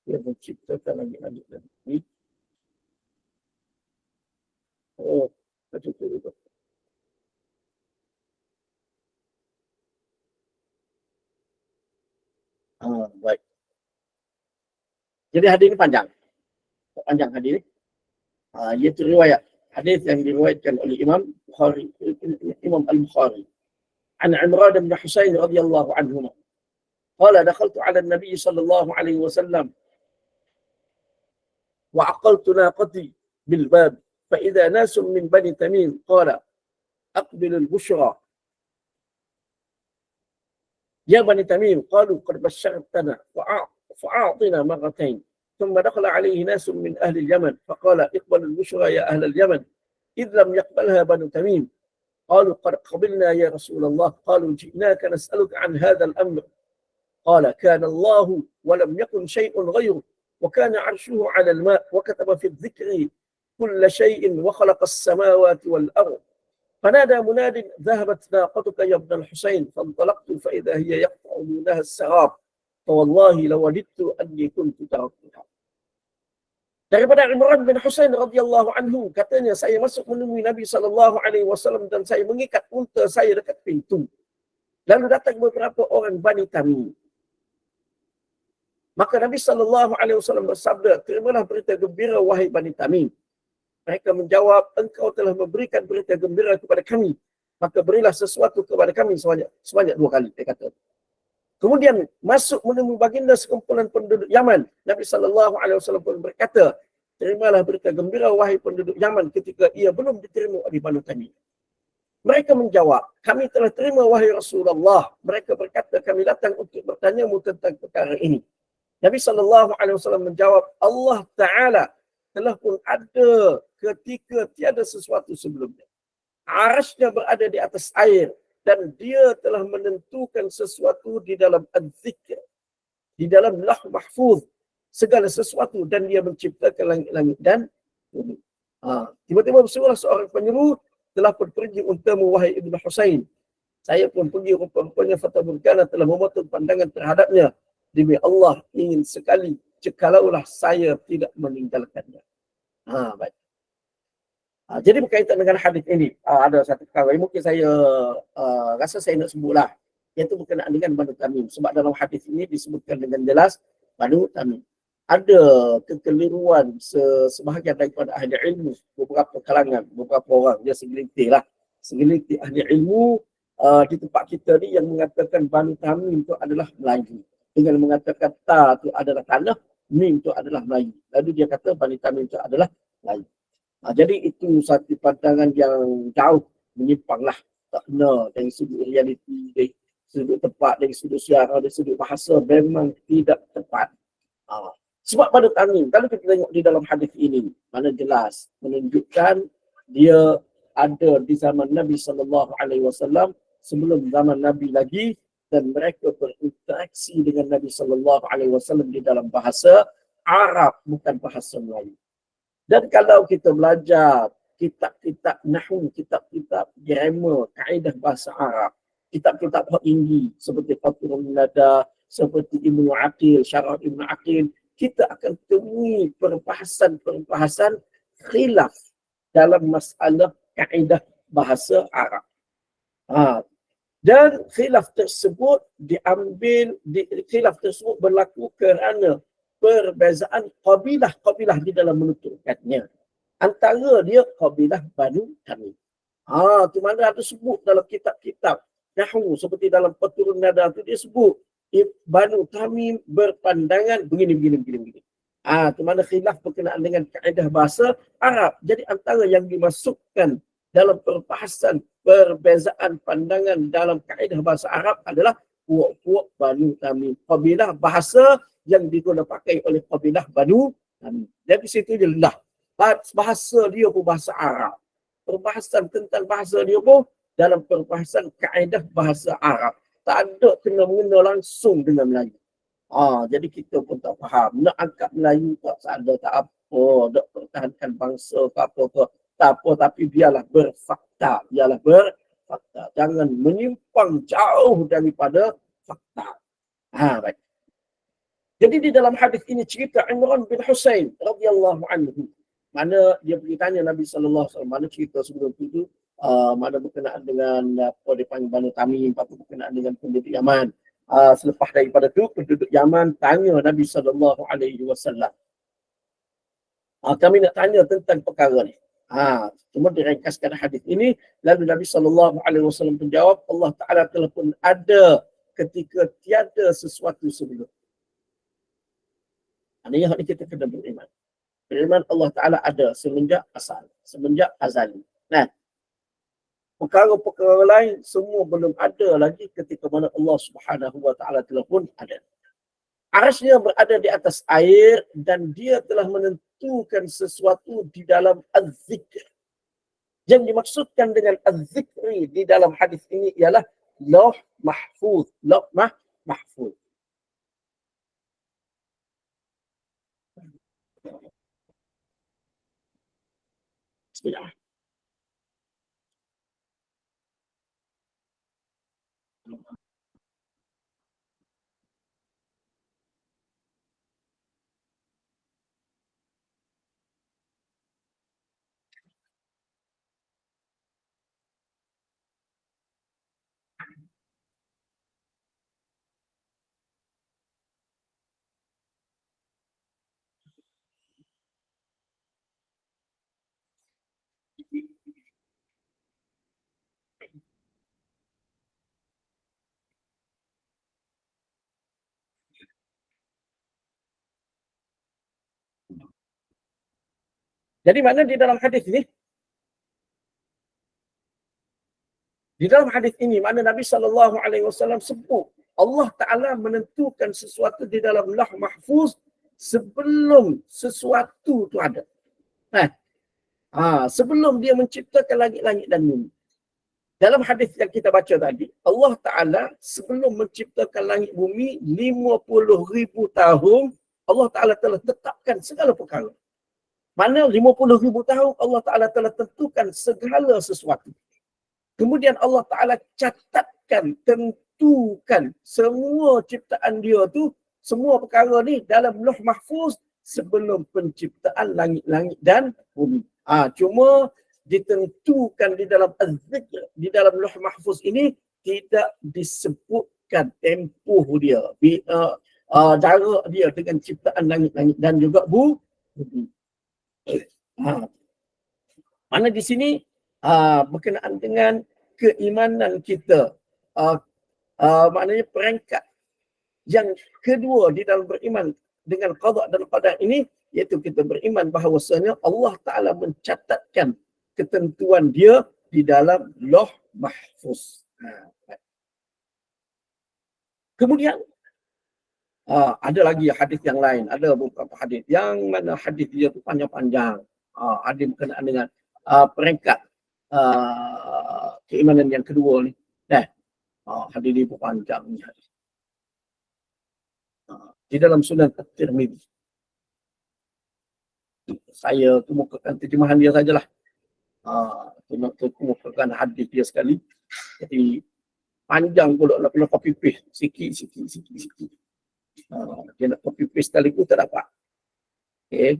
[SPEAKER 1] Dia menciptakan langit-langit dan bumi. Oh, macam tu juga. Baik. Jadi hadis ini panjang. Panjang hadis ini. Iaitu riwayat. Hadis yang diriwayatkan oleh Imam Al-Bukhari. An Imran bin Husain radhiyallahu anhuma. Qala dakhaltu 'ala an-nabiy sallallahu alaihi wasallam wa aqaltu naqati bil bab fa idza nasun min bani Tamim qala aqbil al-bushra ya bani Tamim qalu qad bashartana fa'atina marratayn ثم دخل عليه ناس من أهل اليمن فقال اقبل البشرى يا أهل اليمن إذ لم يقبلها بنو تميم قالوا قد قبلنا يا رسول الله قالوا جئناك نسألك عن هذا الأمر قال كان الله ولم يكن شيء غيره وكان عرشه على الماء وكتب في الذكر كل شيء وخلق السماوات والأرض فنادى مناد ذهبت ناقتك يا ابن الحسين فانطلقت فإذا هي يقطع دونها السراب فوالله لوددت أني كنت تركتها. Daripada Imran bin Husain radhiyallahu anhu, katanya saya masuk menemui Nabi SAW dan saya mengikat unta saya dekat pintu. Lalu datang beberapa orang Bani Tamim. Maka Nabi SAW bersabda, terimalah berita gembira wahai Bani Tamim. Mereka menjawab, engkau telah memberikan berita gembira kepada kami. Maka berilah sesuatu kepada kami sebanyak 2 kali. Dia kata. Kemudian masuk menemui baginda sekumpulan penduduk Yaman. Nabi SAW pun berkata, terimalah berita gembira wahai penduduk Yaman ketika ia belum diterima oleh Bani Tamim. Mereka menjawab, kami telah terima wahai Rasulullah. Mereka berkata, kami datang untuk bertanyamu tentang perkara ini. Nabi SAW menjawab, Allah Ta'ala telah pun ada ketika tiada sesuatu sebelumnya. Arasnya berada di atas air. Dan dia telah menentukan sesuatu di dalam Al-Zikr. Di dalam Lauh Mahfuz. Segala sesuatu. Dan dia menciptakan langit-langit dan bumi. Tiba-tiba bersuara seorang penyeru, telah pun pergi untamu wahai Ibn Husain. Saya pun pergi rupa-rupanya Fata Burkana telah memotong pandangan terhadapnya. Demi Allah ingin sekali kalaulah saya tidak meninggalkannya. Baik. Jadi berkaitan dengan hadis ini, ada satu perkara yang mungkin saya rasa saya nak sebutlah, iaitu berkenaan dengan Banu Tamim. Sebab dalam hadis ini disebutkan dengan jelas Banu Tamim. Ada kekeliruan sebahagian daripada ahli ilmu, beberapa kalangan, beberapa orang, dia segelintir ahli ilmu di tempat kita ni yang mengatakan Banu Tamim itu adalah Melayu. Dengan mengatakan Ta itu adalah tanah, Mim itu adalah Melayu. Lalu dia kata Banu Tamim itu adalah Melayu. Jadi itu satu pandangan yang jauh menyimpanglah, tak kena dari sudut realiti, dari sudut tepat, dari sudut syarah, dari sudut bahasa, memang tidak tepat. Sebab pada Tamim, kalau kita tengok di dalam hadis ini, mana jelas menunjukkan dia ada di zaman Nabi SAW sebelum zaman Nabi lagi, dan mereka berinteraksi dengan Nabi SAW di dalam bahasa Arab, bukan bahasa Melayu. Dan kalau kita belajar kitab-kitab nahwu, kitab-kitab grammar, kaedah bahasa Arab, kitab-kitab tinggi seperti Fathul Nada, seperti Ibnu Aqil, Syarah Ibnu Aqil, kita akan temui perbahasan khilaf dalam masalah kaedah bahasa Arab. Dan khilaf tersebut khilaf tersebut berlaku kerana perbezaan kabilah di dalam menuturkannya. Antara dia kabilah Banu Tamim. Itu mana ada sebut dalam kitab-kitab nahwu seperti dalam Fathul Nada tu dia sebut Banu Tamim berpandangan begini. Itu mana khilaf berkenaan dengan kaedah bahasa Arab. Jadi antara yang dimasukkan dalam perbahasan perbezaan pandangan dalam kaedah bahasa Arab adalah puak-puak Banu Tamim. Kabilah bahasa yang digunakan pakai oleh kabilah Banu Dari situ je lah. Bahasa dia pun bahasa Arab. Perbahasan tentang bahasa dia pun dalam perbahasan kaedah bahasa Arab. Tak ada kena-mengena langsung dengan Melayu. Jadi kita pun tak faham. Nak angkat Melayu tak ada, tak apa. Nak pertahankan bangsa ke apa ke. Tak apa, tapi biarlah berfakta. Biarlah berfakta. Jangan menyimpang jauh daripada fakta. Baik. Jadi di dalam hadis ini cerita Imran bin Husain radhiyallahu anhu. Mana dia pergi tanya Nabi sallallahu alaihi wasallam, mana cerita sebelum itu, mana berkenaan dengan apa dipanggil Banu Tamim, apa berkenaan dengan penduduk Yaman. Selepas daripada itu penduduk Yaman tanya Nabi sallallahu alaihi wasallam. Kami nak tanya tentang perkara ni. Cuma diringkaskan hadis ini, lalu Nabi sallallahu alaihi wasallam menjawab, Allah Taala telah pun ada ketika tiada sesuatu sebelum. Ini yang kita kena beriman. Beriman Allah Ta'ala ada semenjak asal. Semenjak azali. Nah, perkara-perkara lain semua belum ada lagi ketika mana Allah Subhanahu Wa Ta'ala telah pun ada. Arasnya berada di atas air dan dia telah menentukan sesuatu di dalam az-zikr. Yang dimaksudkan dengan az-zikri di dalam hadis ini ialah lauh mahfuz. Lauh mahfuz. Bismillah. Jadi mana di dalam hadis ini? Di dalam hadis ini mana Nabi sallallahu alaihi wasallam sebut Allah Taala menentukan sesuatu di dalam Lauh Mahfuz sebelum sesuatu itu ada. Sebelum dia menciptakan langit-langit dan bumi. Dalam hadis yang kita baca tadi, Allah Taala sebelum menciptakan langit bumi 50,000 tahun Allah Taala telah tetapkan segala perkara. Mana 50,000 tahun Allah Taala telah tentukan segala sesuatu. Kemudian Allah Ta'ala catatkan, tentukan semua ciptaan dia tu, semua perkara ni dalam Lauh Mahfuz sebelum penciptaan langit-langit dan bumi. Cuma ditentukan di dalam Az-Zikr, di dalam Lauh Mahfuz ini tidak disebutkan tempoh dia, jarak dia dengan ciptaan langit-langit dan juga bumi. Mana di sini berkenaan dengan keimanan kita. Maknanya peringkat yang kedua di dalam beriman dengan qada dan qadar ini, iaitu kita beriman bahawasanya Allah Ta'ala mencatatkan ketentuan dia di dalam Lauh Mahfuz. Kemudian ada lagi hadis yang lain. Ada beberapa hadis yang mana hadis dia tu panjang-panjang. Ada berkenaan dengan peringkat keimanan yang kedua ni. Hadis ni pun panjang ni hadis. Di dalam Sunan At-Tirmidzi. Saya kemukakan terjemahan dia sajalah. Saya kemukakan hadis dia sekali. Jadi panjang pula nak kena copy paste. Sikit. Dia nak copy paste sekali pun tak dapat. Okay.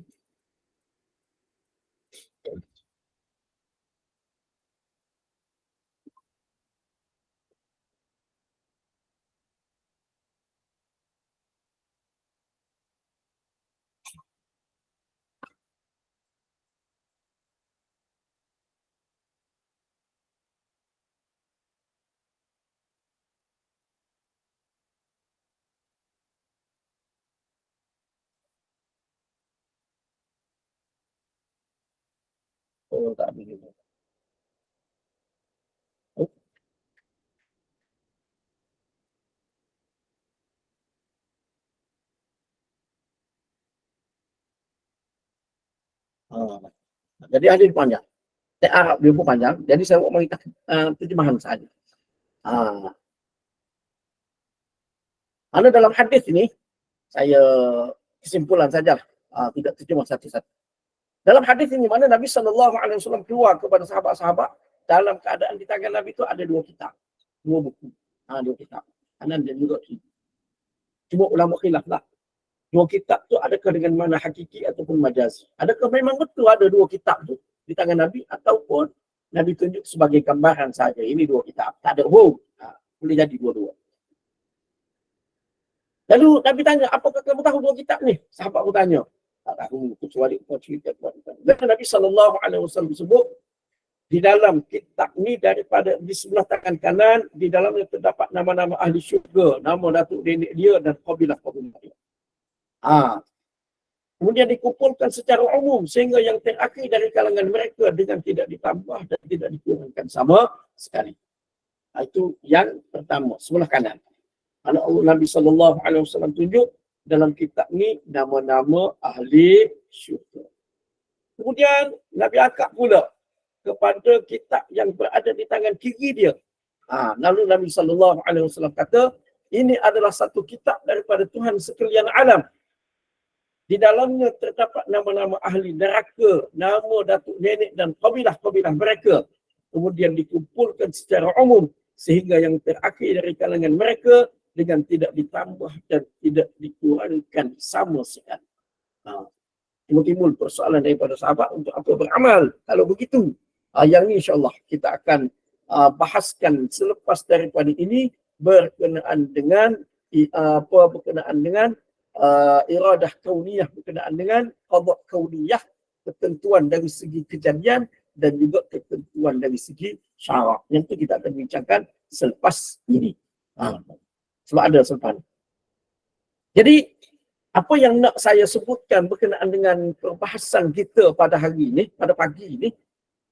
[SPEAKER 1] Tak boleh. Jadi hadis panjang. Teks Arab dia pun panjang. Jadi saya mau mengikat terjemahan saja. Karena dalam hadis ini, saya kesimpulan saja, tidak terjemah satu-satu. Dalam hadis ini mana Nabi SAW keluar kepada sahabat-sahabat dalam keadaan di tangan Nabi itu ada 2 kitab, 2 buku, 2 kitab, kanan dan juga kiri. Cuma ulama khilaf lah. 2 kitab tu adakah dengan mana hakiki ataupun majazi? Adakah memang betul ada 2 kitab tu di tangan Nabi ataupun Nabi tunjuk sebagai gambaran saja? Ini 2 kitab, tak ada boleh jadi dua-dua. Lalu Nabi tanya, apakah kamu tahu 2 kitab ni? Sahabat pun tanya, tak tahu, kecuali kau cerita. Dan Nabi SAW sebut, di dalam kitab ni daripada di sebelah tangan kanan, di dalamnya terdapat nama-nama ahli syurga, nama datuk nenek dia dan kabilah-kabilah dia. Kemudian dikumpulkan secara umum sehingga yang terakhir dari kalangan mereka dengan tidak ditambah dan tidak dikurangkan sama sekali. Itu yang pertama, sebelah kanan. Karena Allah Nabi SAW tunjuk dalam kitab ni nama-nama ahli syurga. Kemudian Nabi akak pula kepada kitab yang berada di tangan kiri dia. Lalu Nabi SAW kata, ini adalah satu kitab daripada Tuhan sekalian alam. Di dalamnya terdapat nama-nama ahli neraka, nama datuk nenek dan kabilah-kabilah mereka. Kemudian dikumpulkan secara umum sehingga yang terakhir dari kalangan mereka dengan tidak ditambah dan tidak dikurangkan sama sekali. Timbul persoalan daripada sahabat untuk apa beramal. Kalau begitu, yang ini insyaAllah kita akan bahaskan selepas daripada ini berkenaan dengan iradah kauniyah, berkenaan dengan qada kauniyah, ketentuan dari segi kejadian dan juga ketentuan dari segi syarak. Yang itu kita akan bincangkan selepas ini. Sebab ada selepas. Jadi, apa yang nak saya sebutkan berkenaan dengan perbahasan kita pada hari ini, pada pagi ini,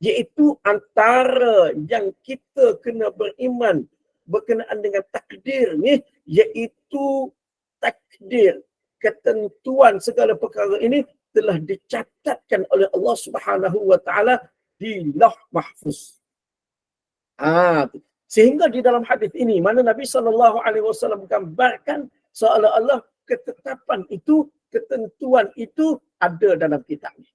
[SPEAKER 1] iaitu antara yang kita kena beriman berkenaan dengan takdir ni, iaitu takdir, ketentuan segala perkara ini telah dicatatkan oleh Allah Subhanahu wa taala di Lauh Mahfuz. Sehingga di dalam hadis ini mana Nabi SAW gambarkan seolah-olah ketetapan itu, ketentuan itu ada dalam kitab ini.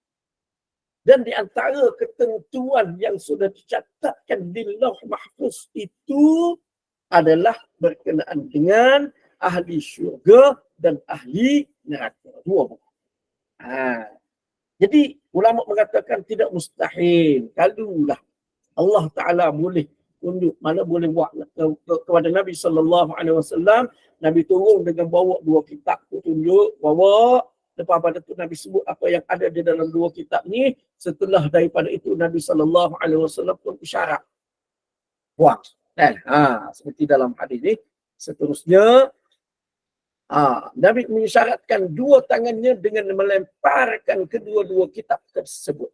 [SPEAKER 1] Dan di antara ketentuan yang sudah dicatatkan di Lauh Mahfuz itu adalah berkenaan dengan ahli syurga dan ahli neraka. 2 buku. Jadi ulama mengatakan tidak mustahil kalulah Allah Ta'ala boleh tunjuk, mana boleh buat kepada Nabi SAW. Nabi turun dengan bawa 2 kitab tu, tunjuk, bawa. Lepas pada tu Nabi sebut apa yang ada di dalam 2 kitab ni. Setelah daripada itu Nabi SAW pun isyarat. Buang. Seperti dalam hadis ni. Seterusnya, Nabi mengisyaratkan 2 tangannya dengan melemparkan kedua-dua kitab tersebut.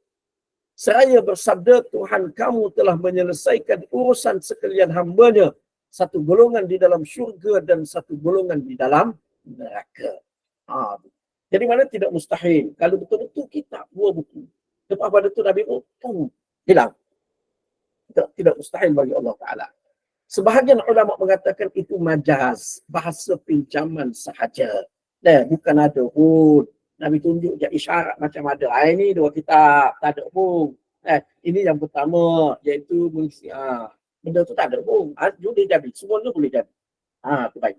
[SPEAKER 1] Seraya bersabda, Tuhan kamu telah menyelesaikan urusan sekalian hambanya. 1 golongan di dalam syurga dan 1 golongan di dalam neraka. Jadi mana tidak mustahil. Kalau betul-betul kitab 2 buku. Lepas pada itu Nabi hilang. Tidak mustahil bagi Allah Ta'ala. Sebahagian ulama mengatakan itu majaz, bahasa pinjaman sahaja. Bukan ada pun. Nabi tunjuk je isyarat macam ada. Ini 2 kitab, tak ada pun. Ini yang pertama, iaitu mengisi. Benda tu tak ada pun. Boleh jadi. Semuanya boleh jadi. Itu baik.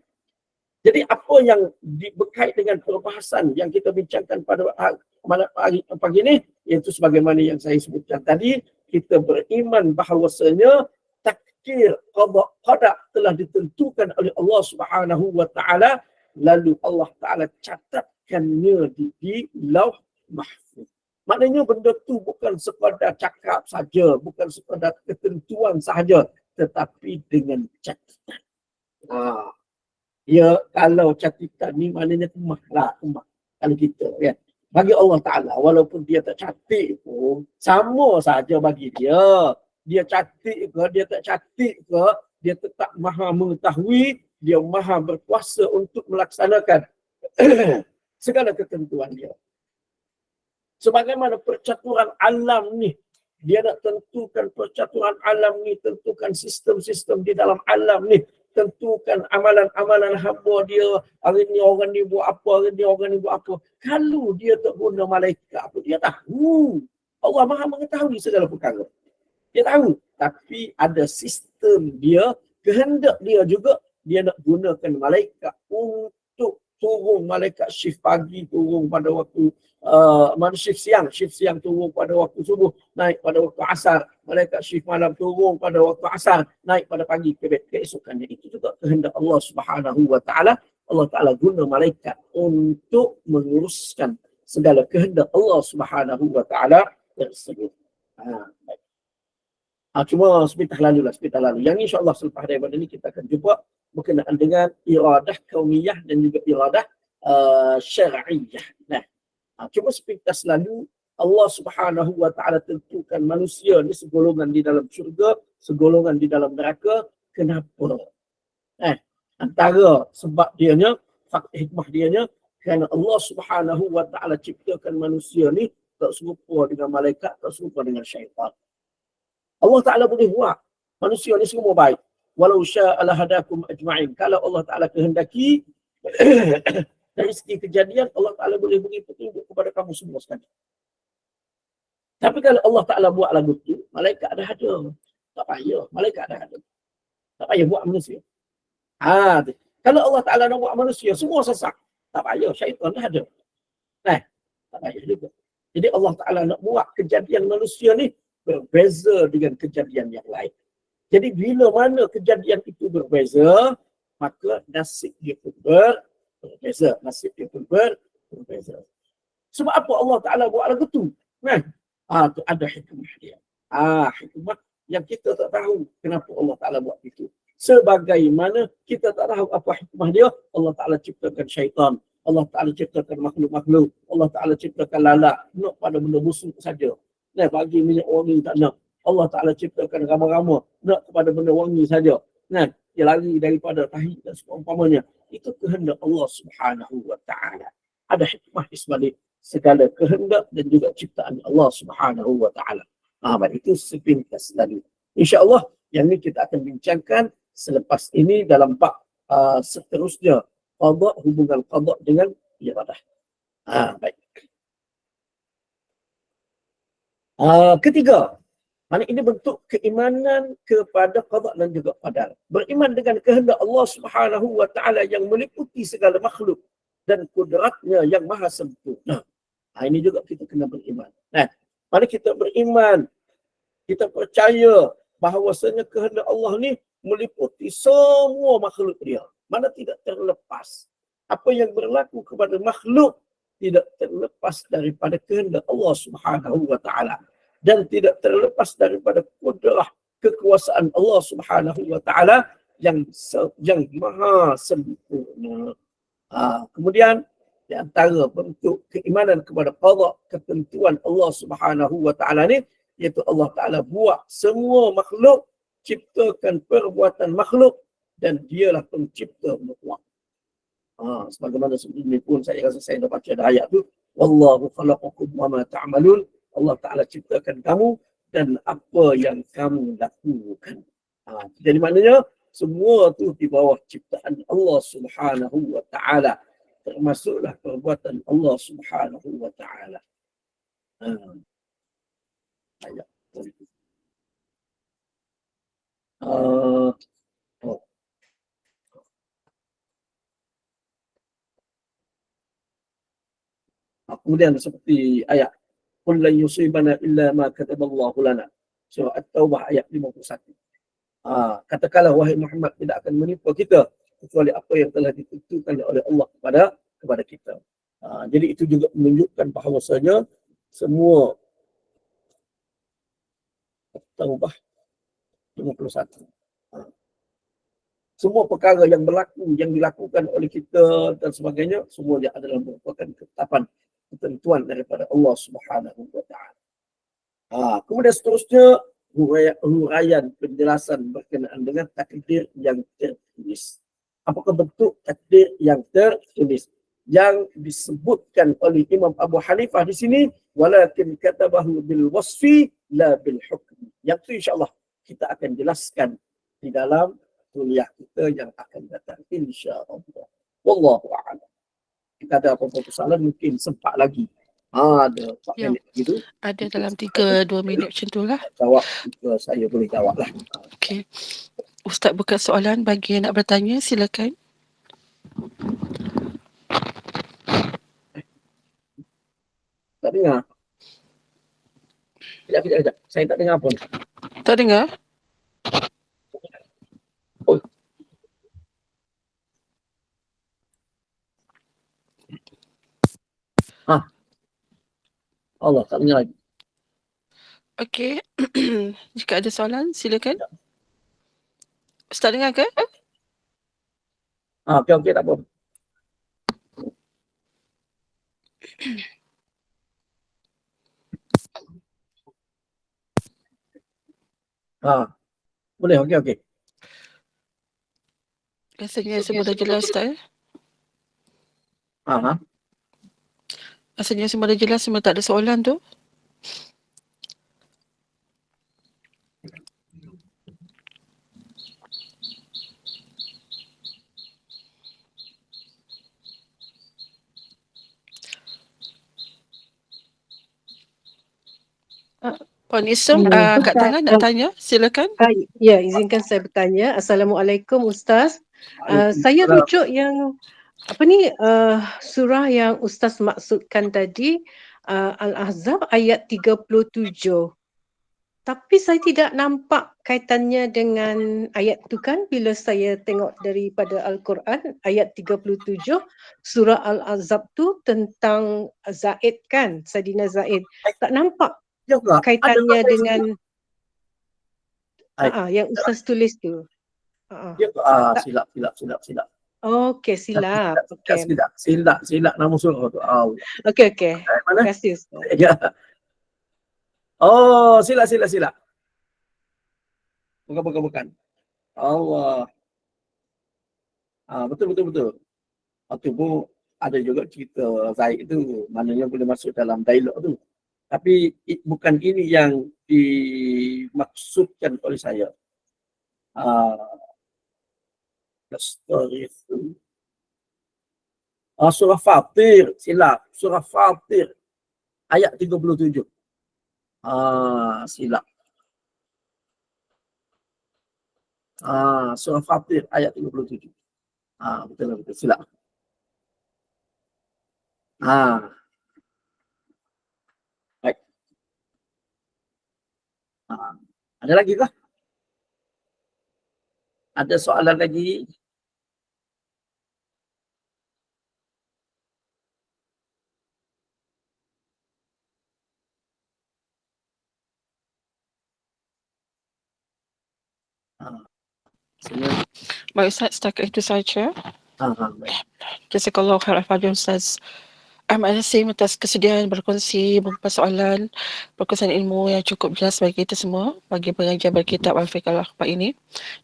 [SPEAKER 1] Jadi apa yang berkait dengan perbahasan yang kita bincangkan pada pagi ini, iaitu sebagaimana yang saya sebutkan tadi, kita beriman bahawasanya takdir qada telah ditentukan oleh Allah Subhanahu wa taala, lalu Allah Taala catatkannya di Lauh Mahfuz. Maknanya benda tu bukan sekadar cakap saja, bukan sekadar ketentuan sahaja, tetapi dengan catatan. Ya, kalau catatan ni maknanya kemah. Kalau kita kan. Bagi Allah Ta'ala, walaupun dia tak cantik pun, sama saja bagi dia. Dia cantik ke, dia tak cantik ke, dia tetap maha mengetahui, dia maha berkuasa untuk melaksanakan segala ketentuan dia. Sebagaimana percaturan alam ni, dia nak tentukan percaturan alam ni, tentukan sistem-sistem di dalam alam ni, tentukan amalan-amalan hamba dia. Hari ni orang ni buat apa, hari ni orang ni buat apa. Kalau dia tak guna malaikat apa, dia tahu. Allah Maha mengetahui segala perkara. Dia tahu. Tapi ada sistem dia, kehendak dia juga, dia nak gunakan malaikat untuk turun. Malaikat shift pagi turun pada waktu shift siang turun pada waktu subuh, naik pada waktu asar. Malaikat shift malam turun pada waktu asar, naik pada pagi keesokannya. Itu juga kehendak Allah Subhanahu wa taala. Allah Taala guna malaikat untuk menguruskan segala kehendak Allah Subhanahu wa taala tersebut. Baik. Cuma sebentar lalu. Yang insya-Allah selepas daripada ini kita akan jumpa berkenaan dengan iradah kauniyah dan juga iradah syar'iyah. Cuma sepintas lalu Allah Subhanahu wa taala tentukan manusia ni segolongan di dalam syurga, segolongan di dalam neraka. Kenapa? Antara sebab dianya, fakta hikmah dianya, kerana Allah Subhanahu wa taala ciptakan manusia ni tak serupa dengan malaikat, tak serupa dengan syaitan. Allah Taala boleh buat manusia ni semua baik. Walau syaa lahadakum ajma'in. Kalau Allah Taala kehendaki dari segi kejadian, Allah Taala boleh beri petunjuk kepada kamu semua sekali. Tapi kalau Allah Taala buat lagu tu, malaikat dah ada. Tak payah, malaikat dah ada. Tak payah buat manusia. Kalau Allah Taala nak buat manusia semua sesak, tak payah, syaitan dah ada. Tak payah juga. Jadi Allah Taala nak buat kejadian manusia ni berbeza dengan kejadian yang lain. Jadi bila mana kejadian itu berbeza, maka nasib dia pun berbeza. Sebab apa Allah Ta'ala buat lagu tu? Tu ada hikmah dia. Hikmah yang kita tak tahu kenapa Allah Ta'ala buat itu. Sebagaimana kita tak tahu apa hikmah dia, Allah Ta'ala ciptakan syaitan. Allah Ta'ala ciptakan makhluk-makhluk. Allah Ta'ala ciptakan lalat. Nak pada benda busuk saja. Bagi minyak wangi tak nak. Allah Ta'ala ciptakan rama-rama. Nak kepada benda wangi saja. Dia lari daripada tahi dan seumpamanya. Itu kehendak Allah Subhanahu wa ta'ala. Ada hikmah di sebalik segala kehendak dan juga ciptaan Allah Subhanahu wa ta'ala. Itu sepintas tadi. InsyaAllah yang ini kita akan bincangkan selepas ini dalam bab seterusnya. Qada, hubungan qada dengan iradah. Baik. Ketiga, ini bentuk keimanan kepada qada dan juga qadar. Beriman dengan kehendak Allah Subhanahu wa taala yang meliputi segala makhluk dan kudratnya yang maha sempurna. Ini juga kita kena beriman. Mana kita beriman, kita percaya bahawasanya kehendak Allah ni meliputi semua makhluk dia. Mana tidak terlepas. Apa yang berlaku kepada makhluk tidak terlepas daripada kehendak Allah Subhanahu wa taala dan tidak terlepas daripada kudrah kekuasaan Allah Subhanahu wa taala yang maha sempurna. Kemudian di antara bentuk keimanan kepada qada, ketentuan Allah Subhanahu wa taala ni, iaitu Allah Taala buat semua makhluk, ciptakan perbuatan makhluk dan dialah pencipta mutlak. Sebagaimana sebelum ini pun saya rasa saya dah baca ayat tu, wallahu khalaqakum wa ma ta'malun. Allah Taala ciptakan kamu dan apa yang kamu lakukan. Jadi maknanya semua tu di bawah ciptaan Allah Subhanahu wa taala, termasuklah perbuatan Allah Subhanahu wa taala. Ayat. Kemudian seperti ayat qul lan yusibana illa ma kataballahu lana, surah At-Taubah ayat 51. Katakanlah wahai Muhammad, tidak akan menimpa kita kecuali apa yang telah ditentukan oleh Allah kepada kita. Jadi itu juga menunjukkan bahawasanya semua At-Taubah 51. Semua perkara yang berlaku, yang dilakukan oleh kita dan sebagainya, semuanya adalah merupakan ketetapan, ketentuan daripada Allah Subhanahu wa taala. Kemudian seterusnya huraian penjelasan berkenaan dengan takdir yang tertulis. Apakah bentuk takdir yang tertulis? yang disebutkan oleh Imam Abu Hanifah di sini, walakin katabahu bil wasfi la bil hukm. Yang itu insya-Allah kita akan jelaskan di dalam kuliah kita yang akan datang insya-Allah. Wallahu a'lam. Kita ada apa-apa soalan mungkin sempat lagi. Ada 4
[SPEAKER 2] Ya.
[SPEAKER 1] minit gitu.
[SPEAKER 2] Ada dalam 3-2 minit macam tu lah.
[SPEAKER 1] Jawab jika saya boleh jawab lah.
[SPEAKER 2] Okey. Ustaz buka soalan bagi yang nak bertanya, silakan.
[SPEAKER 1] Tak dengar. Kejap. Saya tak dengar pun.
[SPEAKER 2] Tak dengar?
[SPEAKER 1] Oh. Allah, tak dengar lagi.
[SPEAKER 2] Okey. Jika ada soalan, silakan. Ustaz dengar ke?
[SPEAKER 1] Okey, tak apa. Boleh, okey.
[SPEAKER 2] Rasanya semua dah jelas, Ustaz. Rasanya semua dah jelas, semua tak ada soalan tu. Puan Isam, kat tengah nak tanya, silakan.
[SPEAKER 3] Ya, izinkan saya bertanya. Assalamualaikum Ustaz. Saya rujuk yang surah yang Ustaz maksudkan tadi, Al-Ahzab ayat 37. Tapi saya tidak nampak kaitannya dengan ayat tu kan, bila saya tengok daripada Al-Quran ayat 37 surah Al-Ahzab tu tentang Zaid kan, Saidina Zaid. Tak nampak kaitannya dengan yang Ustaz tulis tu.
[SPEAKER 1] Silap.
[SPEAKER 3] Okey, silap. Okey.
[SPEAKER 1] Silap nama surah tu.
[SPEAKER 3] Okey. Terima kasih Ustaz.
[SPEAKER 1] Ya. Oh, silap. Bukan. Allah. Betul. Itu pun ada juga cerita Zaid tu, maknanya boleh masuk dalam dialog tu. Tapi bukan ini yang dimaksudkan oleh saya. Surah Fatir, silap. Surah Fatir ayat 37. Silap. Surah Fatir ayat 37. Betul, silap. Baik. Ada lagi kah? Ada soalan lagi?
[SPEAKER 2] Baik Ustaz, setakat itu saja.
[SPEAKER 1] Baik.
[SPEAKER 2] Jazakallahu khairan kepada Ustaz Ahmad Nasim atas kesediaan berkongsi beberapa soalan, berkongsian ilmu yang cukup jelas bagi kita semua, bagi pengajar berkitab Al-Fiqh Al-Akhbar ini,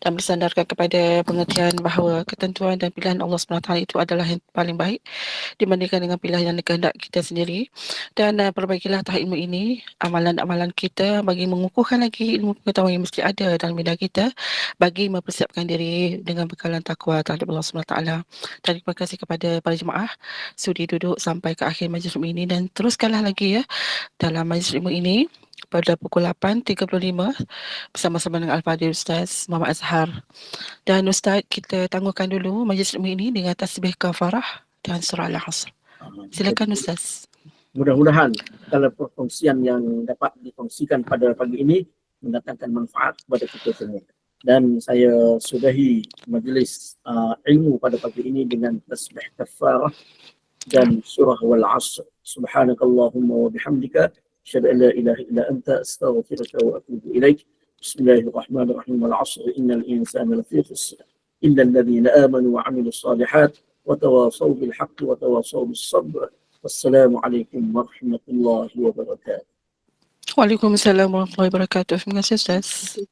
[SPEAKER 2] dan bersandarkan kepada pengertian bahawa ketentuan dan pilihan Allah SWT itu adalah yang paling baik dibandingkan dengan pilihan yang kehendak kita sendiri. Dan perbaikilah tahap ilmu ini, amalan-amalan kita bagi mengukuhkan lagi ilmu pengetahuan yang mesti ada dalam bidang kita, bagi mempersiapkan diri dengan bekalan takwa terhadap Allah SWT. Dan terima kasih kepada para jemaah sudi duduk sampai ke akhir majlis ilmu ini, dan teruskanlah lagi ya dalam majlis ilmu ini pada pukul 8.35 bersama-sama dengan Al-Fadhil Ustaz Muhammad Azhar. Dan Ustaz, kita tangguhkan dulu majlis ilmu ini dengan tasbih kafarah dan surah Al-Asr. Silakan Ustaz.
[SPEAKER 1] Mudah-mudahan kalau perkongsian yang dapat dikongsikan pada pagi ini mendatangkan manfaat kepada kita semua. Dan saya sudahi majlis ilmu pada pagi ini dengan tasbih kafarah dan surah Wal-Asr. Subhanakallahumma wa bihamdika asyhadu an la ilaha illa anta astaghfiruka wa atubu ilaik. Bismillahirrahmanirrahim. Wal-'asr innal insana lafi khusr illa alladhina amanu wa 'amilus salihat wa tawasaw bil haqqi wa tawasaw bis sabr. Wassalamualaikum warahmatullahi wabarakatuh.
[SPEAKER 2] Waalaikumsalam warahmatullahi wabarakatuh. Terima kasih Ustaz.